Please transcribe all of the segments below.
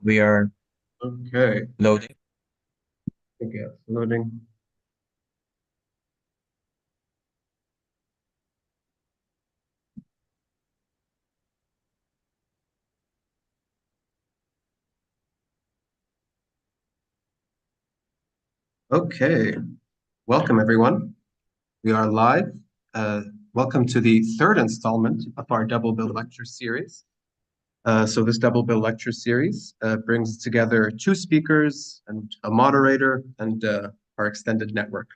We are Okay, loading. okay, loading. Okay, welcome everyone. We are live. Uh, Welcome to the third installment of our double bill lecture series. So this double bill lecture series brings together two speakers and a moderator and our extended network.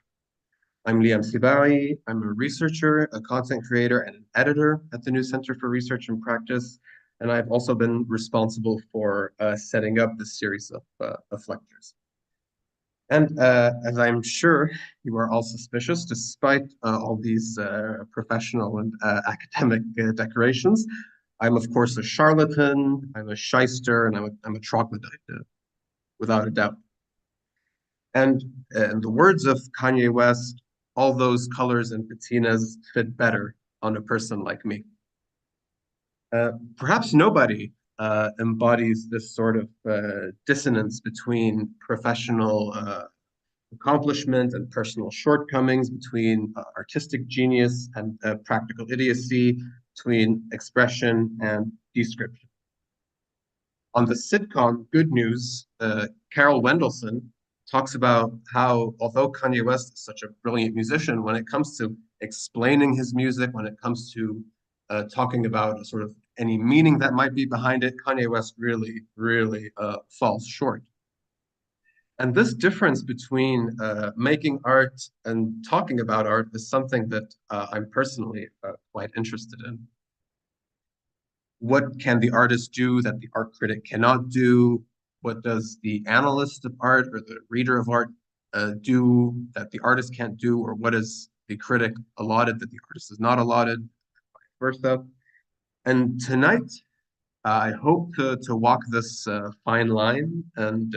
I'm Liam Sibari. I'm a researcher, a content creator, and an editor at the New Center for Research and Practice. And I've also been responsible for setting up this series of lectures. And as I'm sure you are all suspicious, despite all these professional and academic decorations, I'm of course a charlatan, I'm a shyster, and I'm a troglodyte, without a doubt. And in the words of Kanye West, all those colors and patinas fit better on a person like me. Perhaps nobody embodies this sort of dissonance between professional accomplishment and personal shortcomings, between artistic genius and practical idiocy, between expression and description. On the sitcom Good News, Carol Wendelson talks about how, although Kanye West is such a brilliant musician, when it comes to explaining his music, when it comes to talking about sort of any meaning that might be behind it, Kanye West really falls short. And this difference between making art and talking about art is something that I'm personally quite interested in. What can the artist do that the art critic cannot do? What does the analyst of art or the reader of art do that the artist can't do? Or what is the critic allotted that the artist is not allotted? Vice versa. And tonight, I hope to walk this fine line, and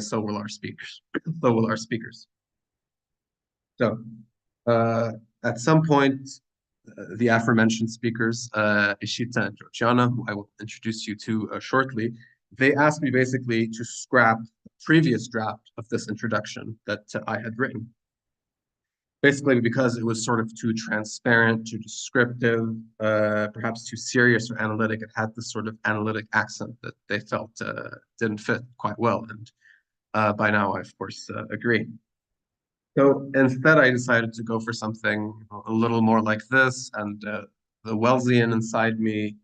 so will our speakers. So will our speakers. So, at some point, the aforementioned speakers, Ishita and Georgiana, who I will introduce you to shortly, they asked me basically to scrap the previous draft of this introduction that I had written. Basically because it was sort of too transparent, too descriptive, perhaps too serious or analytic. It had this sort of analytic accent that they felt didn't fit quite well. And by now, I, of course, agree. So instead, I decided to go for something a little more like this, and the Wellesian inside me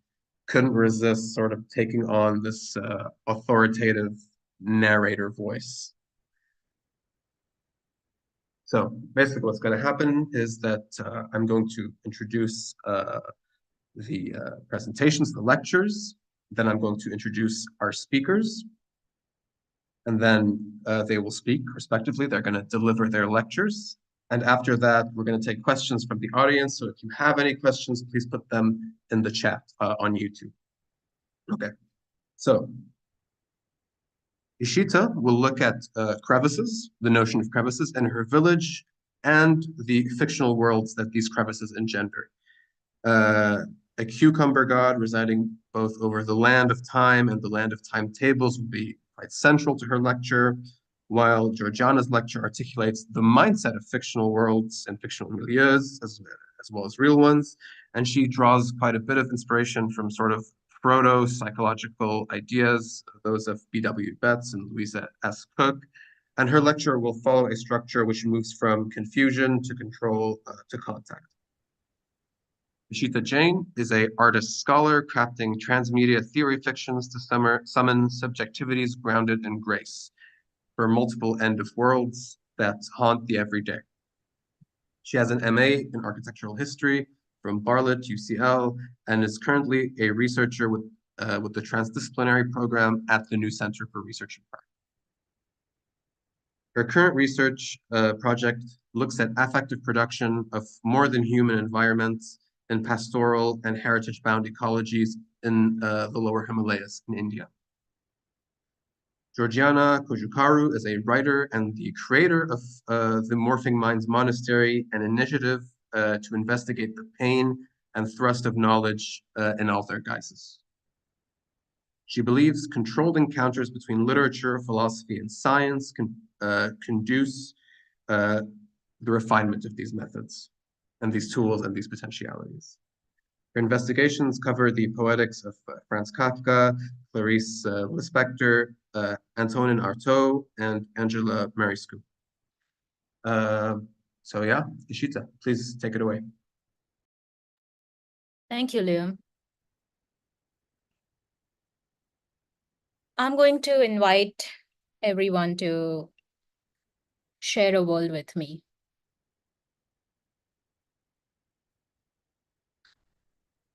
couldn't resist sort of taking on this authoritative narrator voice. So basically what's going to happen is that I'm going to introduce the presentations, the lectures, then I'm going to introduce our speakers, and then they will speak respectively. They're going to deliver their lectures. And after that, we're going to take questions from the audience. So if you have any questions, please put them in the chat on YouTube. Okay, so Ishita will look at crevices, the notion of crevices in her village, and the fictional worlds that these crevices engender. A cucumber god residing both over the land of time and the land of timetables will be quite central to her lecture, while Georgiana's lecture articulates the mindset of fictional worlds and fictional milieus, as well as real ones. And she draws quite a bit of inspiration from sort of proto-psychological ideas, those of B.W. Betts and Louisa S. Cook. And her lecture will follow a structure which moves from confusion to control to contact. Ishita Jain is an artist scholar crafting transmedia theory fictions to summon subjectivities grounded in grace for multiple end of worlds that haunt the everyday. She has an MA in architectural history from Bartlett, UCL, and is currently a researcher with the transdisciplinary program at the New Center for Research and Practice. Her current research project looks at affective production of more than human environments in pastoral and heritage-bound ecologies in the lower Himalayas in India. Georgiana Cojocaru is a writer and the creator of the Morphing Minds Monastery, an initiative to investigate the pain and thrust of knowledge in all their guises. She believes controlled encounters between literature, philosophy, and science can conduce the refinement of these methods and these tools and these potentialities. Her investigations cover the poetics of Franz Kafka, Clarice Lispector, Antonin Artaud, and Angela Marisco. So yeah, Ishita, please take it away. Thank you, Liam. I'm going to invite everyone to share a world with me.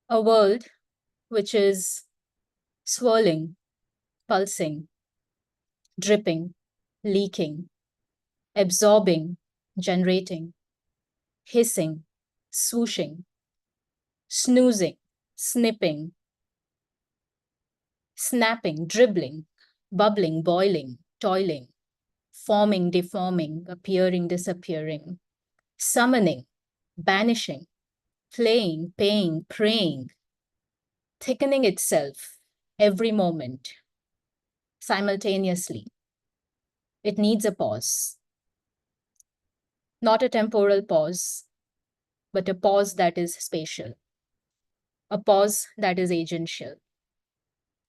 A world which is swirling, pulsing, dripping, leaking, absorbing, generating, hissing, swooshing, snoozing, snipping, snapping, dribbling, bubbling, boiling, toiling, forming, deforming, appearing, disappearing, summoning, banishing, playing, paying, praying, thickening itself every moment, simultaneously. It needs a pause. Not a temporal pause, but a pause that is spatial, a pause that is agential,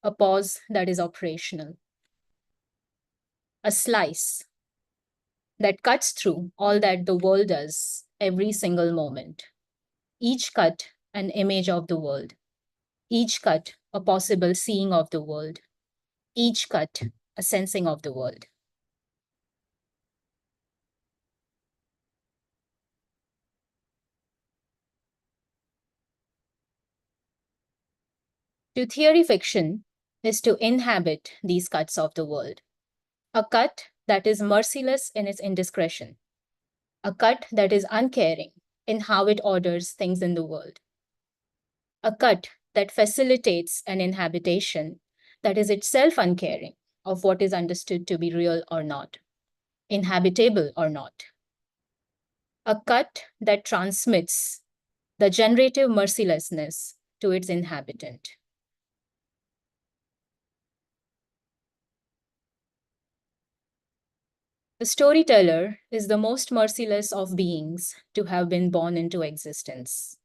a pause that is operational, a slice that cuts through all that the world does every single moment. Each cut, an image of the world. Each cut, a possible seeing of the world. Each cut, a sensing of the world. To theory fiction is to inhabit these cuts of the world. A cut that is merciless in its indiscretion. A cut that is uncaring in how it orders things in the world. A cut that facilitates an inhabitation that is itself uncaring of what is understood to be real or not, inhabitable or not. A cut that transmits the generative mercilessness to its inhabitant. The storyteller is the most merciless of beings to have been born into existence.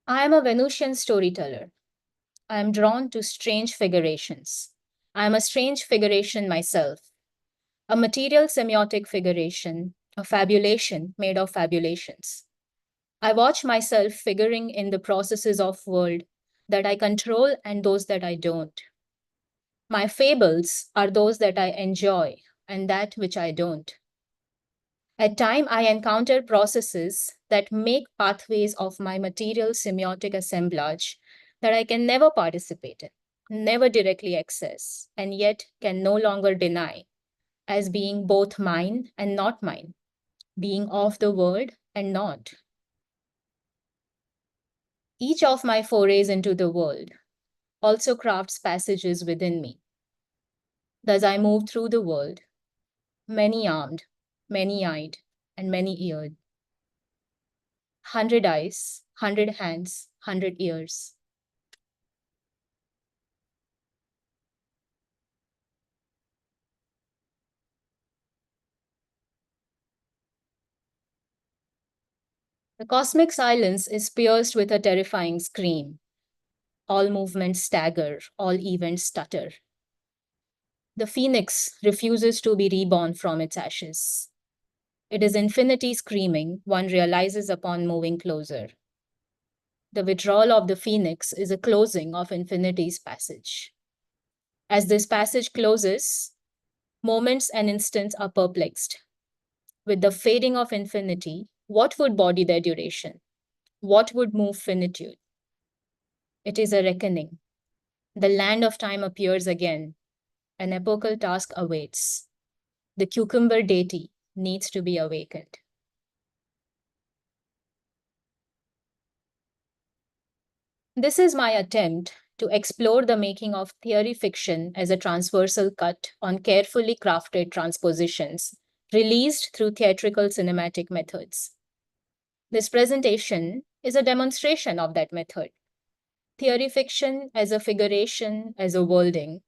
I am a Venusian storyteller. I am drawn to strange figurations. I am a strange figuration myself, a material semiotic figuration, a fabulation made of fabulations. I watch myself figuring in the processes of world that I control and those that I don't. My fables are those that I enjoy and that which I don't. At times, I encounter processes that make pathways of my material semiotic assemblage that I can never participate in, never directly access, and yet can no longer deny as being both mine and not mine, being of the world and not. Each of my forays into the world also crafts passages within me. Thus, I move through the world, many armed, many eyed, and many eared. 100 eyes, 100 hands, 100 ears. The cosmic silence is pierced with a terrifying scream. All movements stagger, all events stutter. The phoenix refuses to be reborn from its ashes. It is infinity screaming, one realizes upon moving closer. The withdrawal of the phoenix is a closing of infinity's passage. As this passage closes, moments and instants are perplexed. With the fading of infinity, what would body their duration? What would move finitude? It is a reckoning. The land of time appears again. An epochal task awaits. The cucumber deity needs to be awakened. This is my attempt to explore the making of theory fiction as a transversal cut on carefully crafted transpositions released through theatrical cinematic methods. This presentation is a demonstration of that method. Theory fiction as a figuration, as a worlding,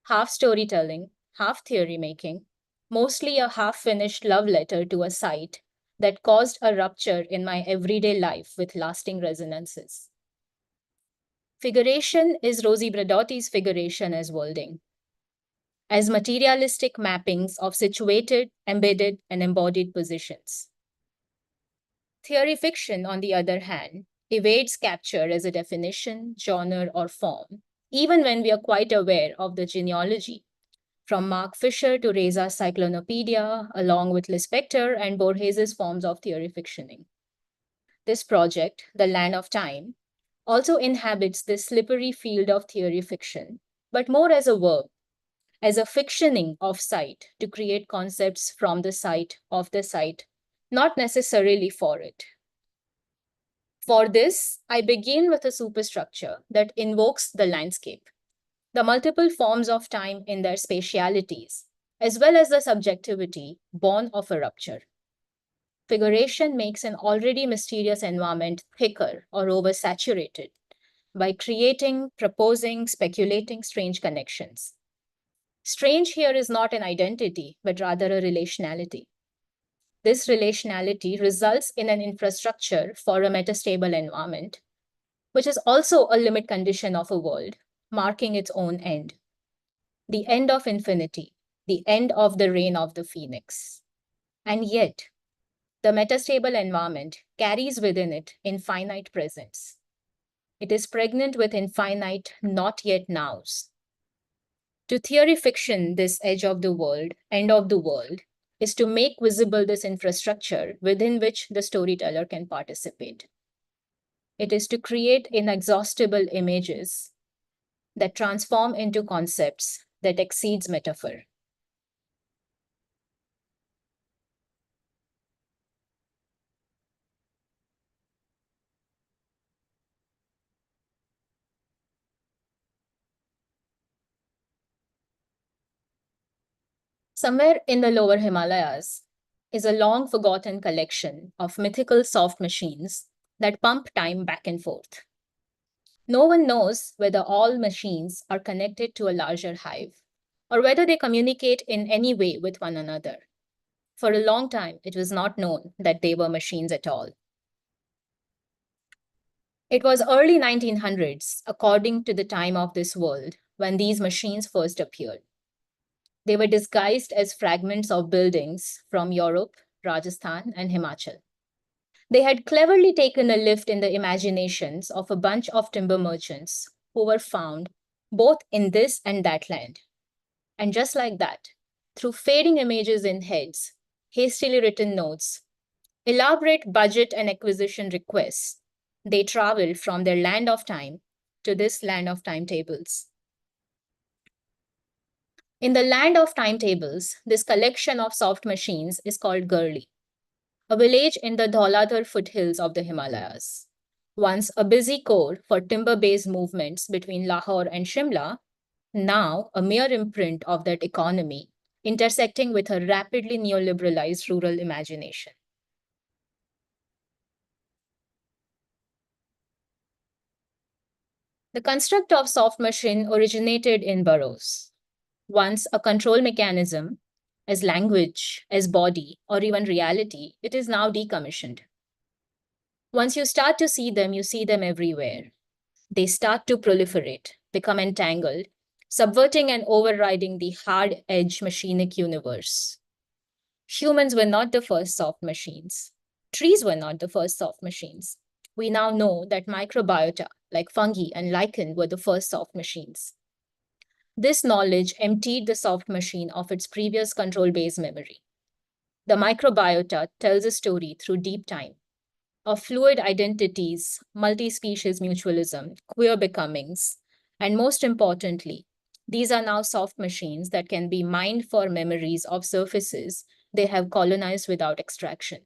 half storytelling, half theory making, mostly a half finished love letter to a site that caused a rupture in my everyday life with lasting resonances. Figuration is Rosie Bradotti's figuration as worlding, as materialistic mappings of situated, embedded, and embodied positions. Theory fiction, on the other hand, evades capture as a definition, genre, or form, even when we are quite aware of the genealogy, from Mark Fisher to Reza's Cyclonopedia, along with Lispector and Borges's forms of theory fictioning. This project, The Land of Time, also inhabits this slippery field of theory fiction, but more as a verb, as a fictioning of sight to create concepts from the sight of the sight, not necessarily for it. For this, I begin with a superstructure that invokes the landscape, the multiple forms of time in their spatialities, as well as the subjectivity born of a rupture. Figuration makes an already mysterious environment thicker or oversaturated by creating, proposing, speculating strange connections. Strange here is not an identity, but rather a relationality. This relationality results in an infrastructure for a metastable environment, which is also a limit condition of a world, marking its own end. The end of infinity, the end of the reign of the phoenix. And yet, the metastable environment carries within it infinite presence. It is pregnant with infinite not yet nows. To theory fiction, this edge of the world, end of the world, is to make visible this infrastructure within which the storyteller can participate. It is to create inexhaustible images that transform into concepts that exceeds metaphor. Somewhere in the lower Himalayas is a long forgotten collection of mythical soft machines that pump time back and forth. No one knows whether all machines are connected to a larger hive or whether they communicate in any way with one another. For a long time, it was not known that they were machines at all. It was early 1900s, according to the time of this world, when these machines first appeared. They were disguised as fragments of buildings from Europe, Rajasthan, and Himachal. They had cleverly taken a lift in the imaginations of a bunch of timber merchants who were found both in this and that land. And just like that, through fading images in heads, hastily written notes, elaborate budget and acquisition requests, they traveled from their land of time to this land of timetables. In the land of timetables, this collection of soft machines is called Gurli, a village in the Dhauladhar foothills of the Himalayas. Once a busy core for timber-based movements between Lahore and Shimla, now a mere imprint of that economy, intersecting with a rapidly neoliberalized rural imagination. The construct of soft machine originated in burrows. Once a control mechanism, as language, as body, or even reality, it is now decommissioned. Once you start to see them, you see them everywhere. They start to proliferate, become entangled, subverting and overriding the hard edge machinic universe. Humans were not the first soft machines. Trees were not the first soft machines. We now know that microbiota, like fungi and lichen, were the first soft machines. This knowledge emptied the soft machine of its previous control-based memory. The microbiota tells a story through deep time of fluid identities, multi-species mutualism, queer becomings, and most importantly, these are now soft machines that can be mined for memories of surfaces they have colonized without extraction.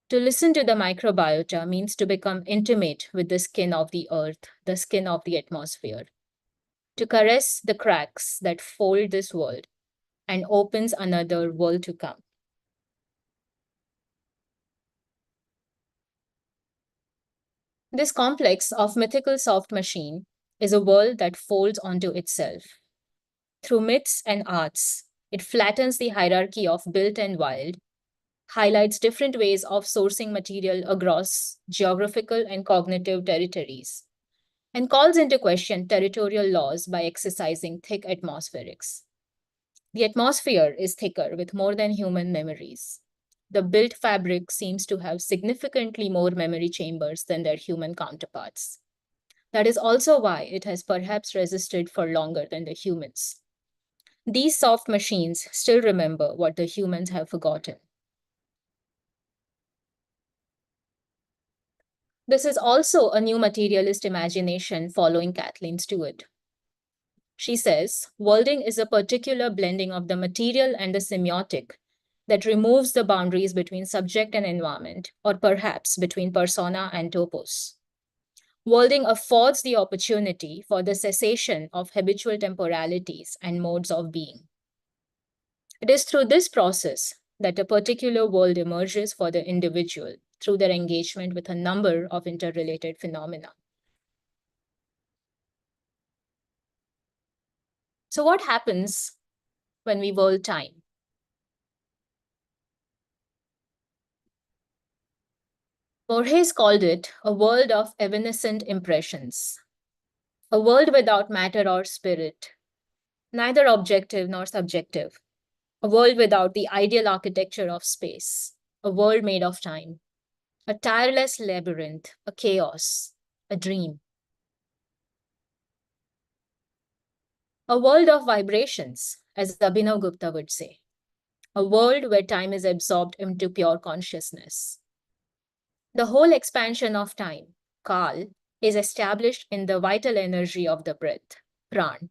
To listen to the microbiota means to become intimate with the skin of the earth, the skin of the atmosphere, to caress the cracks that fold this world and opens another world to come. This complex of mythical soft machine is a world that folds onto itself. Through myths and arts, it flattens the hierarchy of built and wild, highlights different ways of sourcing material across geographical and cognitive territories, and calls into question territorial laws by exercising thick atmospherics. The atmosphere is thicker with more than human memories. The built fabric seems to have significantly more memory chambers than their human counterparts. That is also why it has perhaps resisted for longer than the humans. These soft machines still remember what the humans have forgotten. This is also a new materialist imagination following Kathleen Stewart. She says, worlding is a particular blending of the material and the semiotic that removes the boundaries between subject and environment, or perhaps between persona and topos. Worlding affords the opportunity for the cessation of habitual temporalities and modes of being. It is through this process that a particular world emerges for the individual through their engagement with a number of interrelated phenomena. So, what happens when we world time? Borges called it a world of evanescent impressions, a world without matter or spirit, neither objective nor subjective, a world without the ideal architecture of space, a world made of time, a tireless labyrinth, a chaos, a dream, a world of vibrations, as Abhinav Gupta would say, a world where time is absorbed into pure consciousness. The whole expansion of time, Kal, is established in the vital energy of the breath, Pran.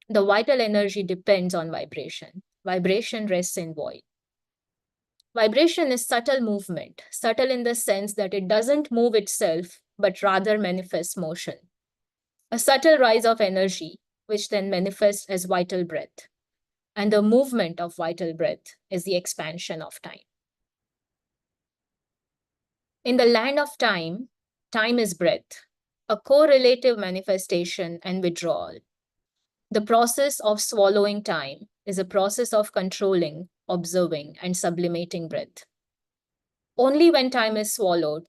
The vital energy depends on vibration. Vibration rests in void. Vibration is subtle movement, subtle in the sense that it doesn't move itself, but rather manifests motion. A subtle rise of energy, which then manifests as vital breath. And the movement of vital breath is the expansion of time. In the land of time, time is breath, a correlative manifestation and withdrawal. The process of swallowing time is a process of controlling, observing, and sublimating breath. Only when time is swallowed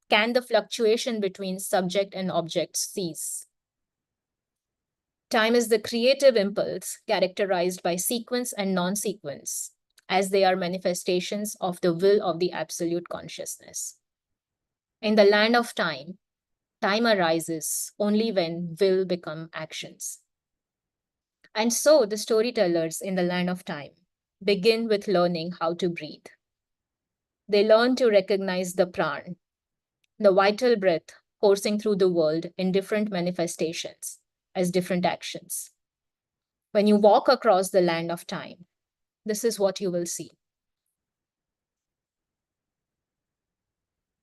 can the fluctuation between subject and object cease. Time is the creative impulse characterized by sequence and non sequence, as they are manifestations of the will of the absolute consciousness. In the land of time, time arises only when will become actions. And so the storytellers in the land of time begin with learning how to breathe. They learn to recognize the pran, the vital breath coursing through the world in different manifestations as different actions. When you walk across the land of time, this is what you will see.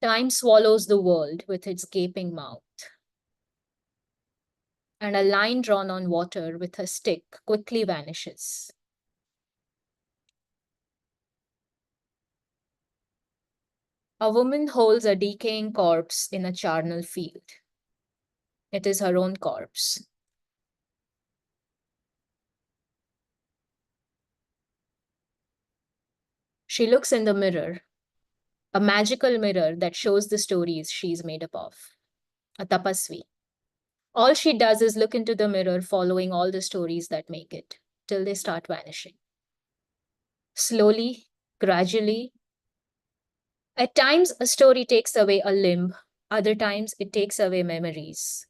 Time swallows the world with its gaping mouth, and a line drawn on water with a stick quickly vanishes. A woman holds a decaying corpse in a charnel field. It is her own corpse. She looks in the mirror, a magical mirror that shows the stories she's made up of, a tapasvi. All she does is look into the mirror, following all the stories that make it, till they start vanishing. Slowly, gradually, at times a story takes away a limb, other times it takes away memories.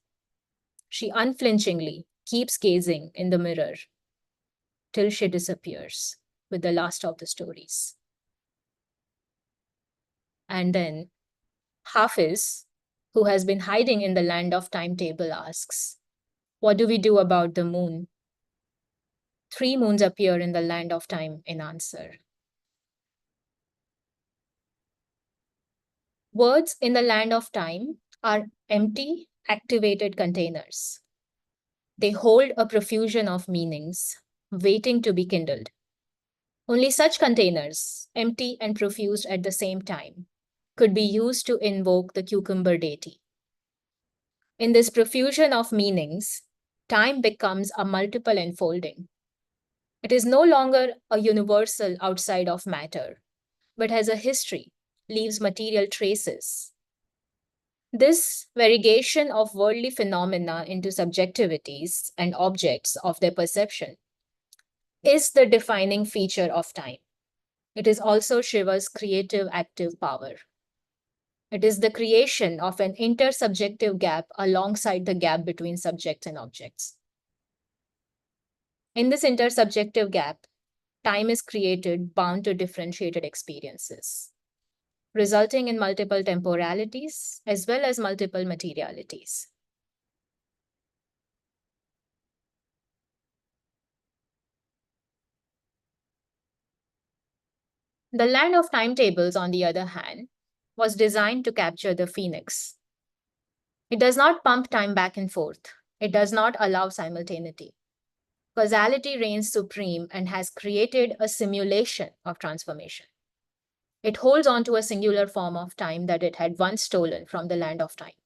She unflinchingly keeps gazing in the mirror till she disappears with the last of the stories. And then Hafiz, who has been hiding in the land of timetable, asks, what do we do about the moon? 3 moons appear in the land of time in answer. Words in the land of time are empty, activated containers. They hold a profusion of meanings, waiting to be kindled. Only such containers, empty and profuse at the same time, could be used to invoke the cucumber deity. In this profusion of meanings, time becomes a multiple enfolding. It is no longer a universal outside of matter, but has a history, leaves material traces. This variegation of worldly phenomena into subjectivities and objects of their perception is the defining feature of time. It is also Shiva's creative active power. It is the creation of an intersubjective gap alongside the gap between subjects and objects. In this intersubjective gap, time is created bound to differentiated experiences, resulting in multiple temporalities as well as multiple materialities. The land of timetables, on the other hand, was designed to capture the phoenix. It does not pump time back and forth. It does not allow simultaneity. Causality reigns supreme and has created a simulation of transformation. It holds on to a singular form of time that it had once stolen from the land of time.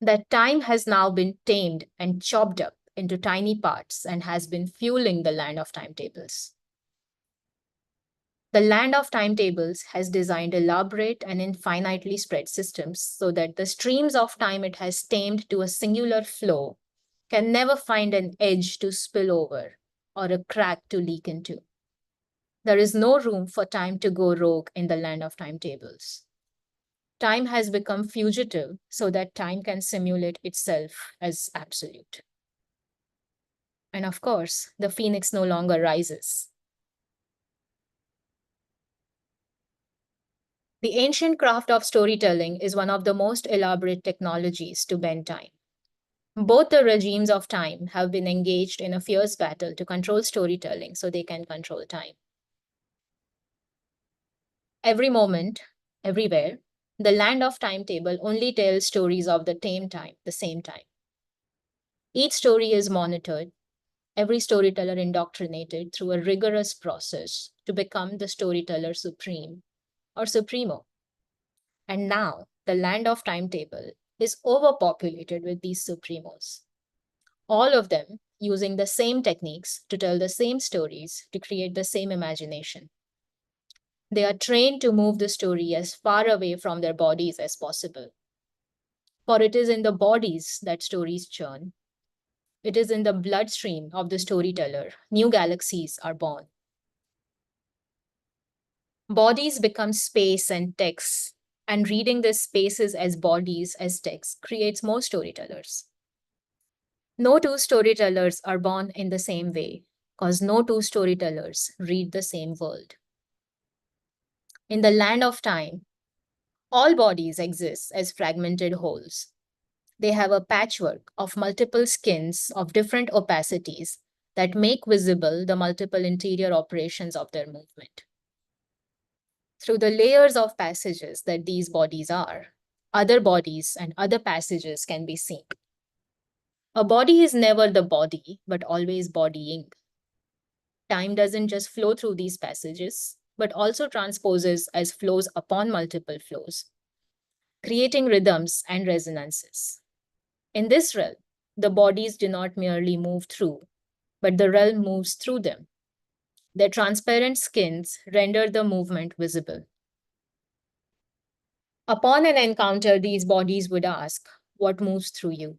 That time has now been tamed and chopped up into tiny parts and has been fueling the land of timetables. The land of timetables has designed elaborate and infinitely spread systems so that the streams of time it has tamed to a singular flow can never find an edge to spill over or a crack to leak into. There is no room for time to go rogue in the land of timetables. Time has become fugitive so that time can simulate itself as absolute. And of course, the phoenix no longer rises. The ancient craft of storytelling is one of the most elaborate technologies to bend time. Both the regimes of time have been engaged in a fierce battle to control storytelling so they can control time. Every moment, everywhere, the land of timetable only tells stories of the same time. Each story is monitored, every storyteller indoctrinated through a rigorous process to become the storyteller supreme or supremo. And now, the land of timetable is overpopulated with these supremos, all of them using the same techniques to tell the same stories to create the same imagination. They are trained to move the story as far away from their bodies as possible. For it is in the bodies that stories churn. It is in the bloodstream of the storyteller. New galaxies are born. Bodies become space and text, and reading these spaces as bodies, as text, creates more storytellers. No two storytellers are born in the same way, because no two storytellers read the same world. In the land of time, all bodies exist as fragmented wholes. They have a patchwork of multiple skins of different opacities that make visible the multiple interior operations of their movement. Through the layers of passages that these bodies are, other bodies and other passages can be seen. A body is never the body, but always bodying. Time doesn't just flow through these passages, but also transposes as flows upon multiple flows, creating rhythms and resonances. In this realm, the bodies do not merely move through, but the realm moves through them. Their transparent skins render the movement visible. Upon an encounter, these bodies would ask, "What moves through you?"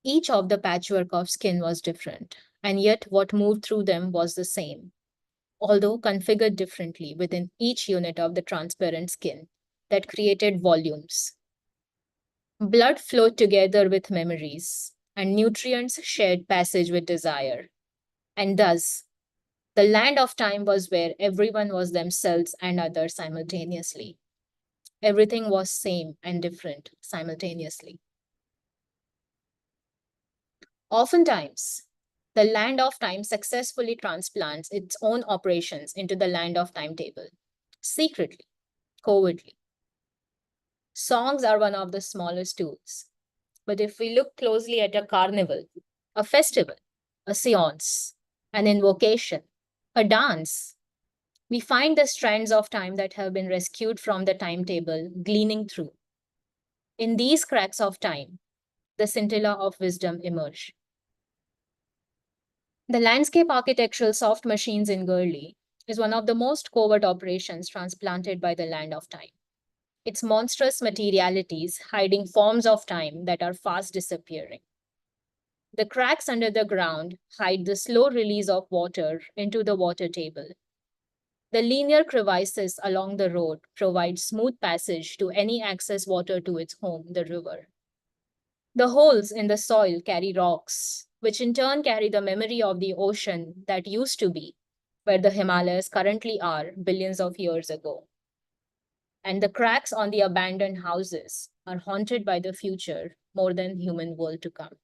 Each of the patchwork of skin was different, and yet what moved through them was the same, although configured differently within each unit of the transparent skin that created volumes. Blood flowed together with memories, and nutrients shared passage with desire. And thus, the land of time was where everyone was themselves and others simultaneously. Everything was same and different simultaneously. Oftentimes, the land of time successfully transplants its own operations into the land of timetable, secretly, covertly. Songs are one of the smallest tools. But if we look closely at a carnival, a festival, a seance, an invocation, a dance, we find the strands of time that have been rescued from the timetable gleaning through. In these cracks of time, the scintilla of wisdom emerge. The landscape architectural soft machines in Gurley is one of the most covert operations transplanted by the land of time. Its monstrous materialities hiding forms of time that are fast disappearing. The cracks under the ground hide the slow release of water into the water table. The linear crevices along the road provide smooth passage to any excess water to its home, the river. The holes in the soil carry rocks, which in turn carry the memory of the ocean that used to be, where the Himalayas currently are billions of years ago. And the cracks on the abandoned houses are haunted by the future more than human world to come.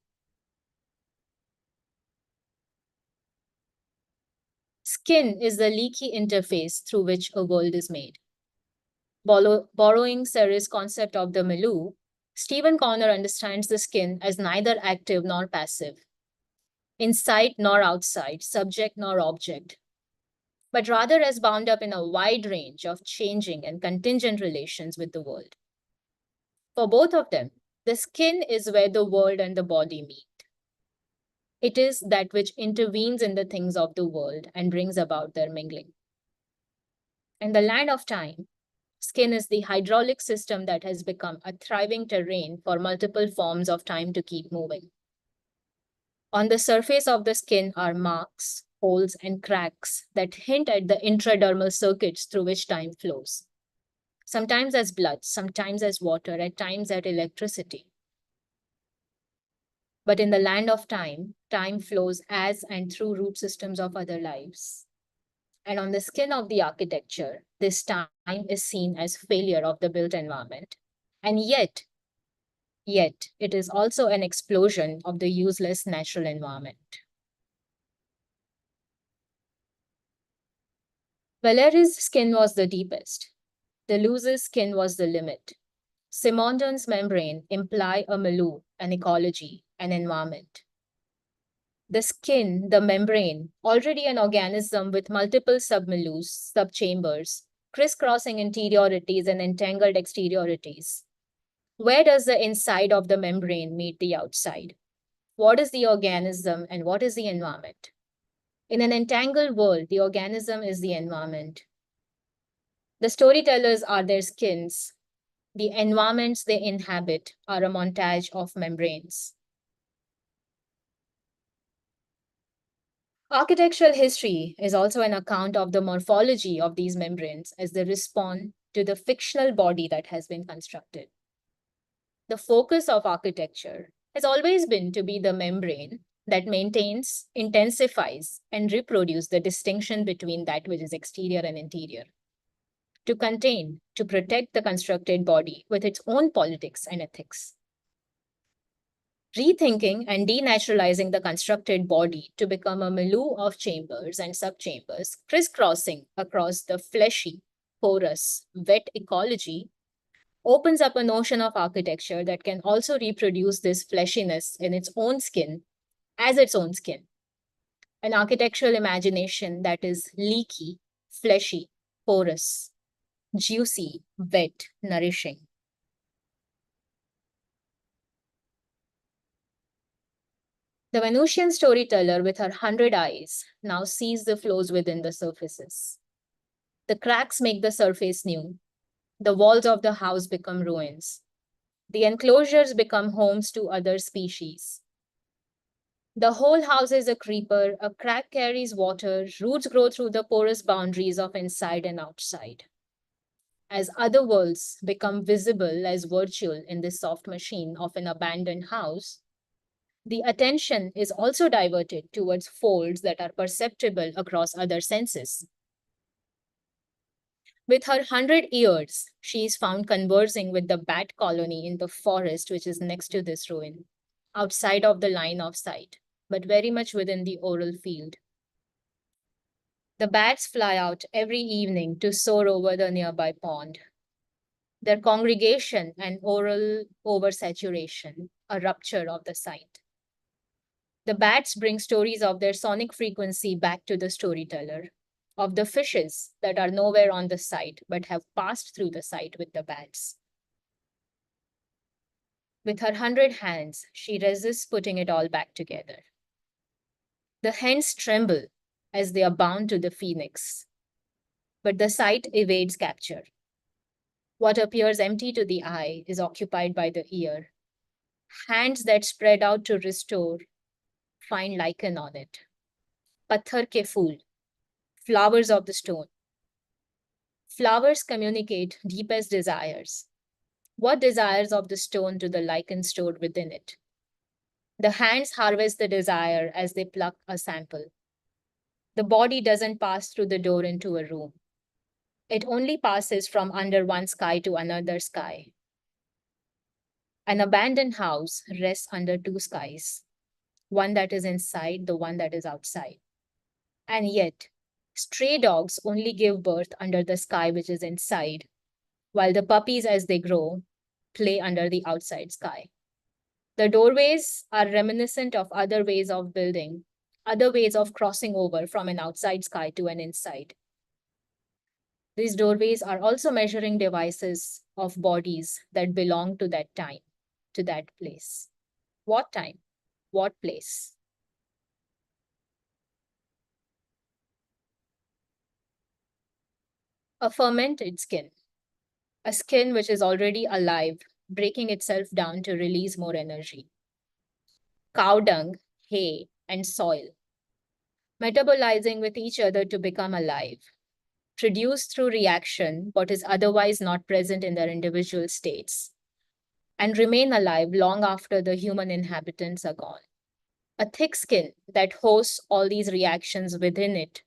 Skin is the leaky interface through which a world is made. Borrowing Serre's concept of the milieu, Stephen Corner understands the skin as neither active nor passive, inside nor outside, subject nor object, but rather as bound up in a wide range of changing and contingent relations with the world. For both of them, the skin is where the world and the body meet. It is that which intervenes in the things of the world and brings about their mingling. In the land of time, skin is the hydraulic system that has become a thriving terrain for multiple forms of time to keep moving. On the surface of the skin are marks, holes, and cracks that hint at the intradermal circuits through which time flows. Sometimes as blood, sometimes as water, at times as electricity. But in the land of time, time flows as and through root systems of other lives. And on the skin of the architecture, this time is seen as failure of the built environment. And yet, it is also an explosion of the useless natural environment. Valeri's skin was the deepest. Deleuze's skin was the limit. Simondon's membrane imply a milieu, an ecology, an environment. The skin, the membrane, already an organism with multiple submilieux, subchambers, crisscrossing interiorities and entangled exteriorities. Where does the inside of the membrane meet the outside? What is the organism and what is the environment? In an entangled world, the organism is the environment. The storytellers are their skins. The environments they inhabit are a montage of membranes. Architectural history is also an account of the morphology of these membranes as they respond to the fictional body that has been constructed. The focus of architecture has always been to be the membrane that maintains, intensifies, and reproduces the distinction between that which is exterior and interior. To contain, to protect the constructed body with its own politics and ethics. Rethinking and denaturalizing the constructed body to become a milieu of chambers and subchambers, crisscrossing across the fleshy, porous, wet ecology, opens up a notion of architecture that can also reproduce this fleshiness in its own skin as its own skin. An architectural imagination that is leaky, fleshy, porous, juicy, wet, nourishing. The Venusian storyteller with her 100 eyes now sees the flows within the surfaces. The cracks make the surface new. The walls of the house become ruins. The enclosures become homes to other species. The whole house is a creeper, a crack carries water, roots grow through the porous boundaries of inside and outside. As other worlds become visible as virtual in this soft machine of an abandoned house, the attention is also diverted towards folds that are perceptible across other senses. With her 100 ears, she is found conversing with the bat colony in the forest which is next to this ruin, outside of the line of sight, but very much within the oral field. The bats fly out every evening to soar over the nearby pond. their congregation and oral oversaturation, a rupture of the sight. The bats bring stories of their sonic frequency back to the storyteller, of the fishes that are nowhere on the site but have passed through the site with the bats. With her 100 hands, she resists putting it all back together. The hens tremble as they are bound to the phoenix, but the site evades capture. What appears empty to the eye is occupied by the ear. Hands that spread out to restore find lichen on it. Patthar ke phool, flowers of the stone. Flowers communicate deepest desires. What desires of the stone to the lichen stored within it? The hands harvest the desire as they pluck a sample. The body doesn't pass through the door into a room. It only passes from under one sky to another sky. An abandoned house rests under two skies, one that is inside, the one that is outside. And yet, stray dogs only give birth under the sky which is inside, while the puppies, as they grow, play under the outside sky. The doorways are reminiscent of other ways of building, other ways of crossing over from an outside sky to an inside. These doorways are also measuring devices of bodies that belong to that time, to that place. What time? What place? A fermented skin, a skin which is already alive, breaking itself down to release more energy. Cow dung, hay, and soil, metabolizing with each other to become alive, produce through reaction what is otherwise not present in their individual states, and remain alive long after the human inhabitants are gone. A thick skin that hosts all these reactions within it,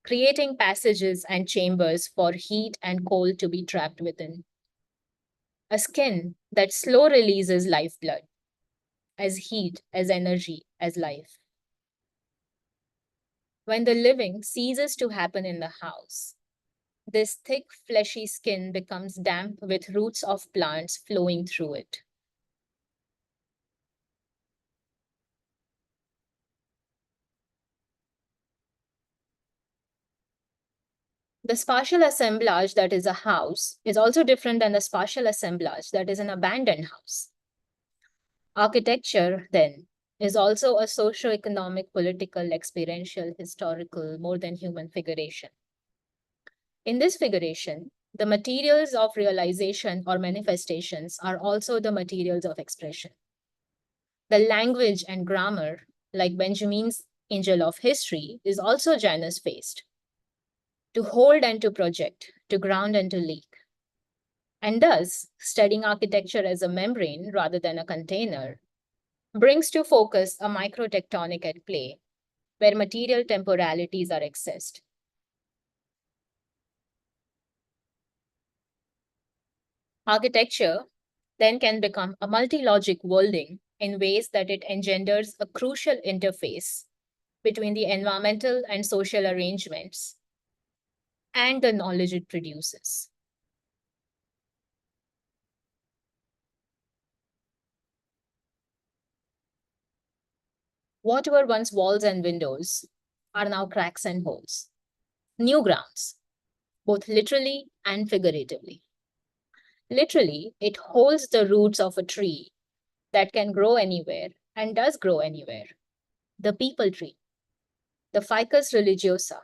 creating passages and chambers for heat and cold to be trapped within. A skin that slow releases lifeblood, as heat, as energy, as life. When the living ceases to happen in the house, this thick, fleshy skin becomes damp with roots of plants flowing through it. The spatial assemblage that is a house is also different than the spatial assemblage that is an abandoned house. Architecture, then, is also a socio-economic, political, experiential, historical, more than human figuration. In this figuration, the materials of realization or manifestations are also the materials of expression. The language and grammar, like Benjamin's angel of history, is also Janus faced. To hold and to project, to ground and to leak. And thus, studying architecture as a membrane rather than a container brings to focus a microtectonic at play, where material temporalities are accessed. Architecture then can become a multi-logic worlding in ways that it engenders a crucial interface between the environmental and social arrangements and the knowledge it produces. What were once walls and windows are now cracks and holes, new grounds, both literally and figuratively. Literally, it holds the roots of a tree that can grow anywhere and does grow anywhere. The people tree, the Ficus religiosa,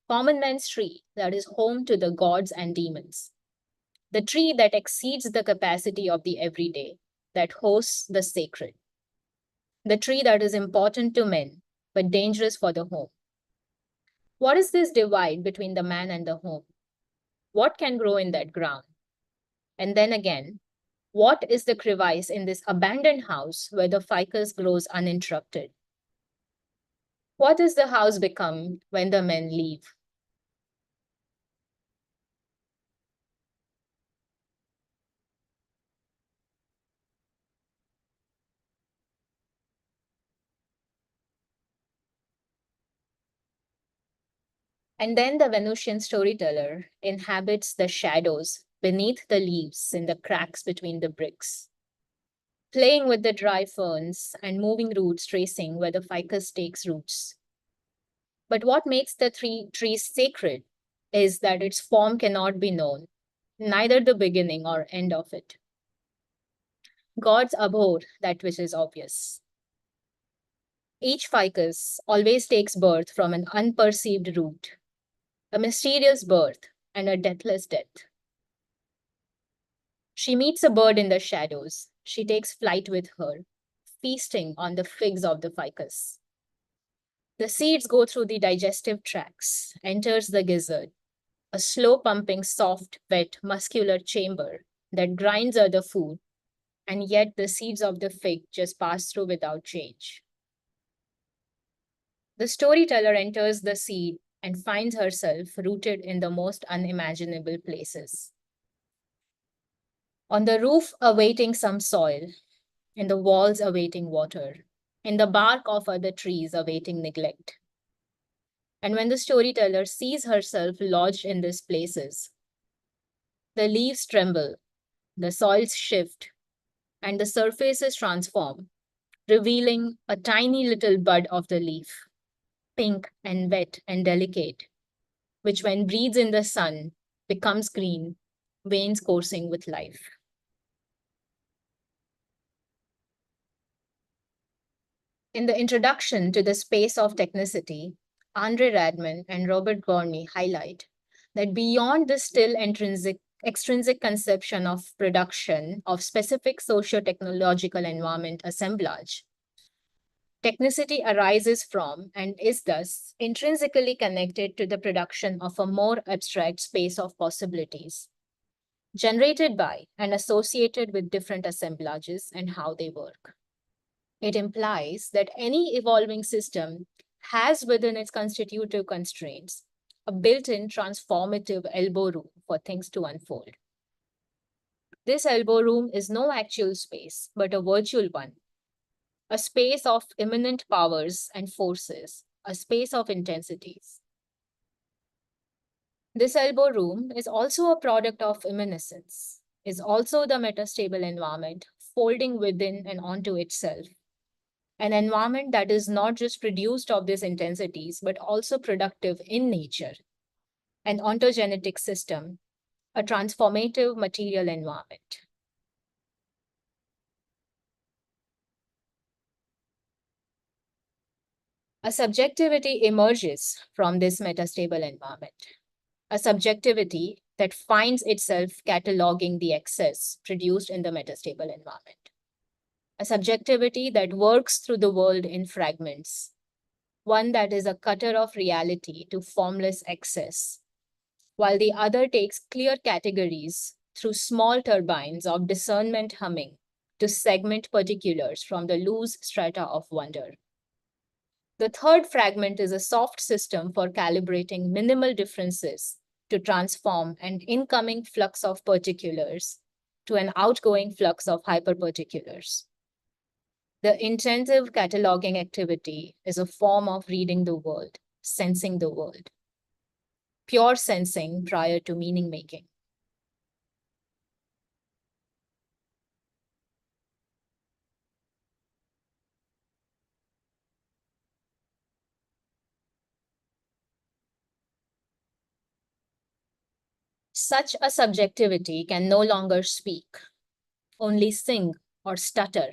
common man's tree that is home to the gods and demons. The tree that exceeds the capacity of the everyday, that hosts the sacred. The tree that is important to men, but dangerous for the home. What is this divide between the man and the home? What can grow in that ground? And then again, what is the crevice in this abandoned house where the ficus grows uninterrupted? What does the house become when the men leave? And then the Venusian storyteller inhabits the shadows beneath the leaves in the cracks between the bricks, playing with the dry ferns and moving roots tracing where the ficus takes roots. But what makes the trees sacred is that its form cannot be known, neither the beginning or end of it. Gods abhor that which is obvious. Each ficus always takes birth from an unperceived root, a mysterious birth and a deathless death. She meets a bird in the shadows. She takes flight with her, feasting on the figs of the ficus. The seeds go through the digestive tracts, enters the gizzard, a slow pumping, soft, wet, muscular chamber that grinds other food, and yet the seeds of the fig just pass through without change. The storyteller enters the seed and finds herself rooted in the most unimaginable places. On the roof, awaiting some soil, in the walls, awaiting water, in the bark of other trees, awaiting neglect. And when the storyteller sees herself lodged in these places, the leaves tremble, the soils shift, and the surfaces transform, revealing a tiny little bud of the leaf, pink and wet and delicate, which, when breathes in the sun, becomes green, veins coursing with life. In the introduction to the space of technicity, Andre Radman and Robert Gorney highlight that beyond the still extrinsic conception of production of specific socio-technological environment assemblage, technicity arises from and is thus intrinsically connected to the production of a more abstract space of possibilities, generated by and associated with different assemblages and how they work. It implies that any evolving system has within its constitutive constraints a built-in transformative elbow room for things to unfold. This elbow room is no actual space, but a virtual one, a space of immanent powers and forces, a space of intensities. This elbow room is also a product of immanence, is also the metastable environment folding within and onto itself, an environment that is not just produced of these intensities, but also productive in nature, an ontogenetic system, a transformative material environment. A subjectivity emerges from this metastable environment, a subjectivity that finds itself cataloging the excess produced in the metastable environment, a subjectivity that works through the world in fragments, one that is a cutter of reality to formless excess, while the other takes clear categories through small turbines of discernment humming to segment particulars from the loose strata of wonder. The third fragment is a soft system for calibrating minimal differences to transform an incoming flux of particulars to an outgoing flux of hyperparticulars. The intensive cataloging activity is a form of reading the world, sensing the world. Pure sensing prior to meaning making. Such a subjectivity can no longer speak, only sing or stutter.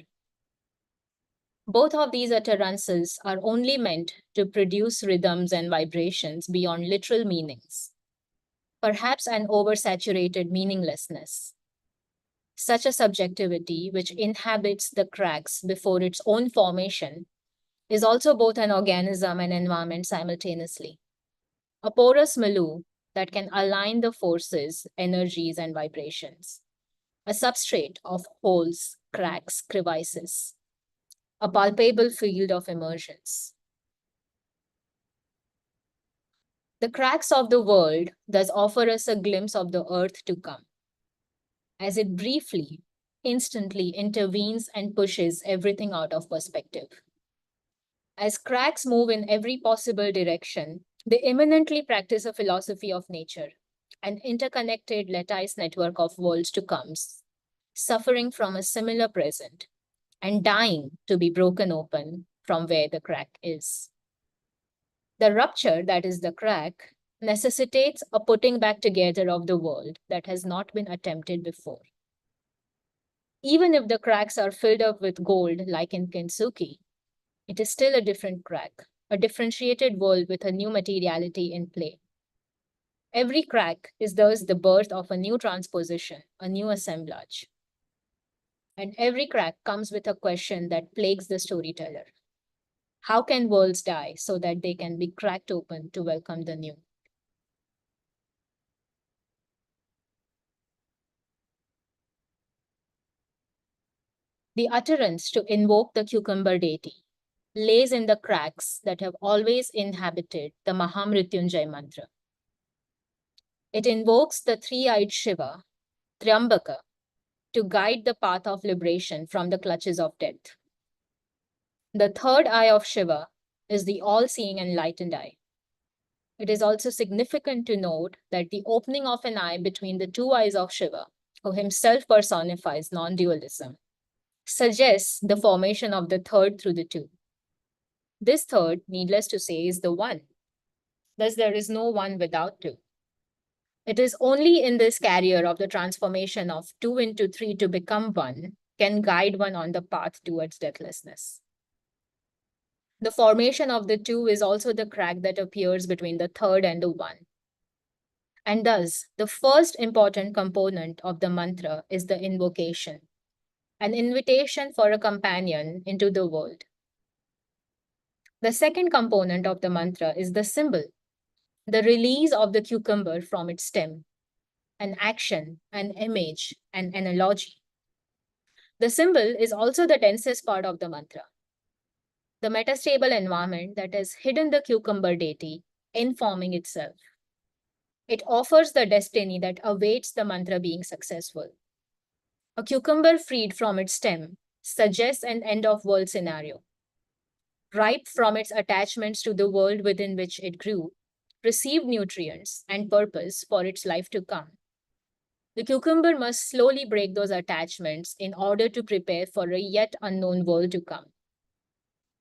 Both of these utterances are only meant to produce rhythms and vibrations beyond literal meanings, perhaps an oversaturated meaninglessness. Such a subjectivity, which inhabits the cracks before its own formation, is also both an organism and environment simultaneously. A porous milieu that can align the forces, energies, and vibrations. A substrate of holes, cracks, crevices. A palpable field of emergence. The cracks of the world thus offer us a glimpse of the earth to come, as it briefly, instantly intervenes and pushes everything out of perspective. As cracks move in every possible direction, they imminently practice a philosophy of nature, an interconnected lattice network of worlds to comes, suffering from a similar present and dying to be broken open from where the crack is. The rupture, that is the crack, necessitates a putting back together of the world that has not been attempted before. Even if the cracks are filled up with gold, like in Kintsugi, it is still a different crack, a differentiated world with a new materiality in play. Every crack is thus the birth of a new transposition, a new assemblage. And every crack comes with a question that plagues the storyteller. How can worlds die so that they can be cracked open to welcome the new? The utterance to invoke the cucumber deity lays in the cracks that have always inhabited the Mahamrityunjay mantra. It invokes the three-eyed Shiva, Triambaka, to guide the path of liberation from the clutches of death. The third eye of Shiva is the all-seeing enlightened eye. It is also significant to note that the opening of an eye between the two eyes of Shiva, who himself personifies non-dualism, suggests the formation of the third through the two. This third, needless to say, is the one. Thus, there is no one without two. It is only in this carrier of the transformation of two into three to become one can guide one on the path towards deathlessness. The formation of the two is also the crack that appears between the third and the one. And thus, the first important component of the mantra is the invocation, an invitation for a companion into the world. The second component of the mantra is the symbol, the release of the cucumber from its stem, an action, an image, an analogy. The symbol is also the densest part of the mantra, the metastable environment that has hidden the cucumber deity in forming itself. It offers the destiny that awaits the mantra being successful. A cucumber freed from its stem suggests an end of world scenario. Ripe from its attachments to the world within which it grew, received nutrients and purpose for its life to come. The cucumber must slowly break those attachments in order to prepare for a yet unknown world to come.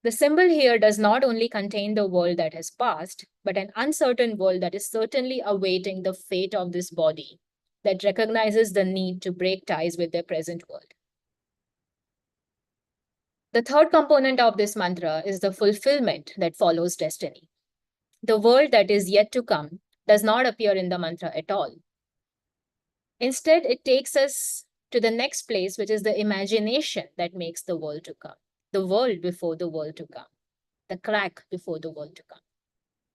The symbol here does not only contain the world that has passed, but an uncertain world that is certainly awaiting the fate of this body, that recognizes the need to break ties with their present world. The third component of this mantra is the fulfillment that follows destiny. The world that is yet to come does not appear in the mantra at all. Instead, it takes us to the next place, which is the imagination that makes the world to come, the world before the world to come, the crack before the world to come.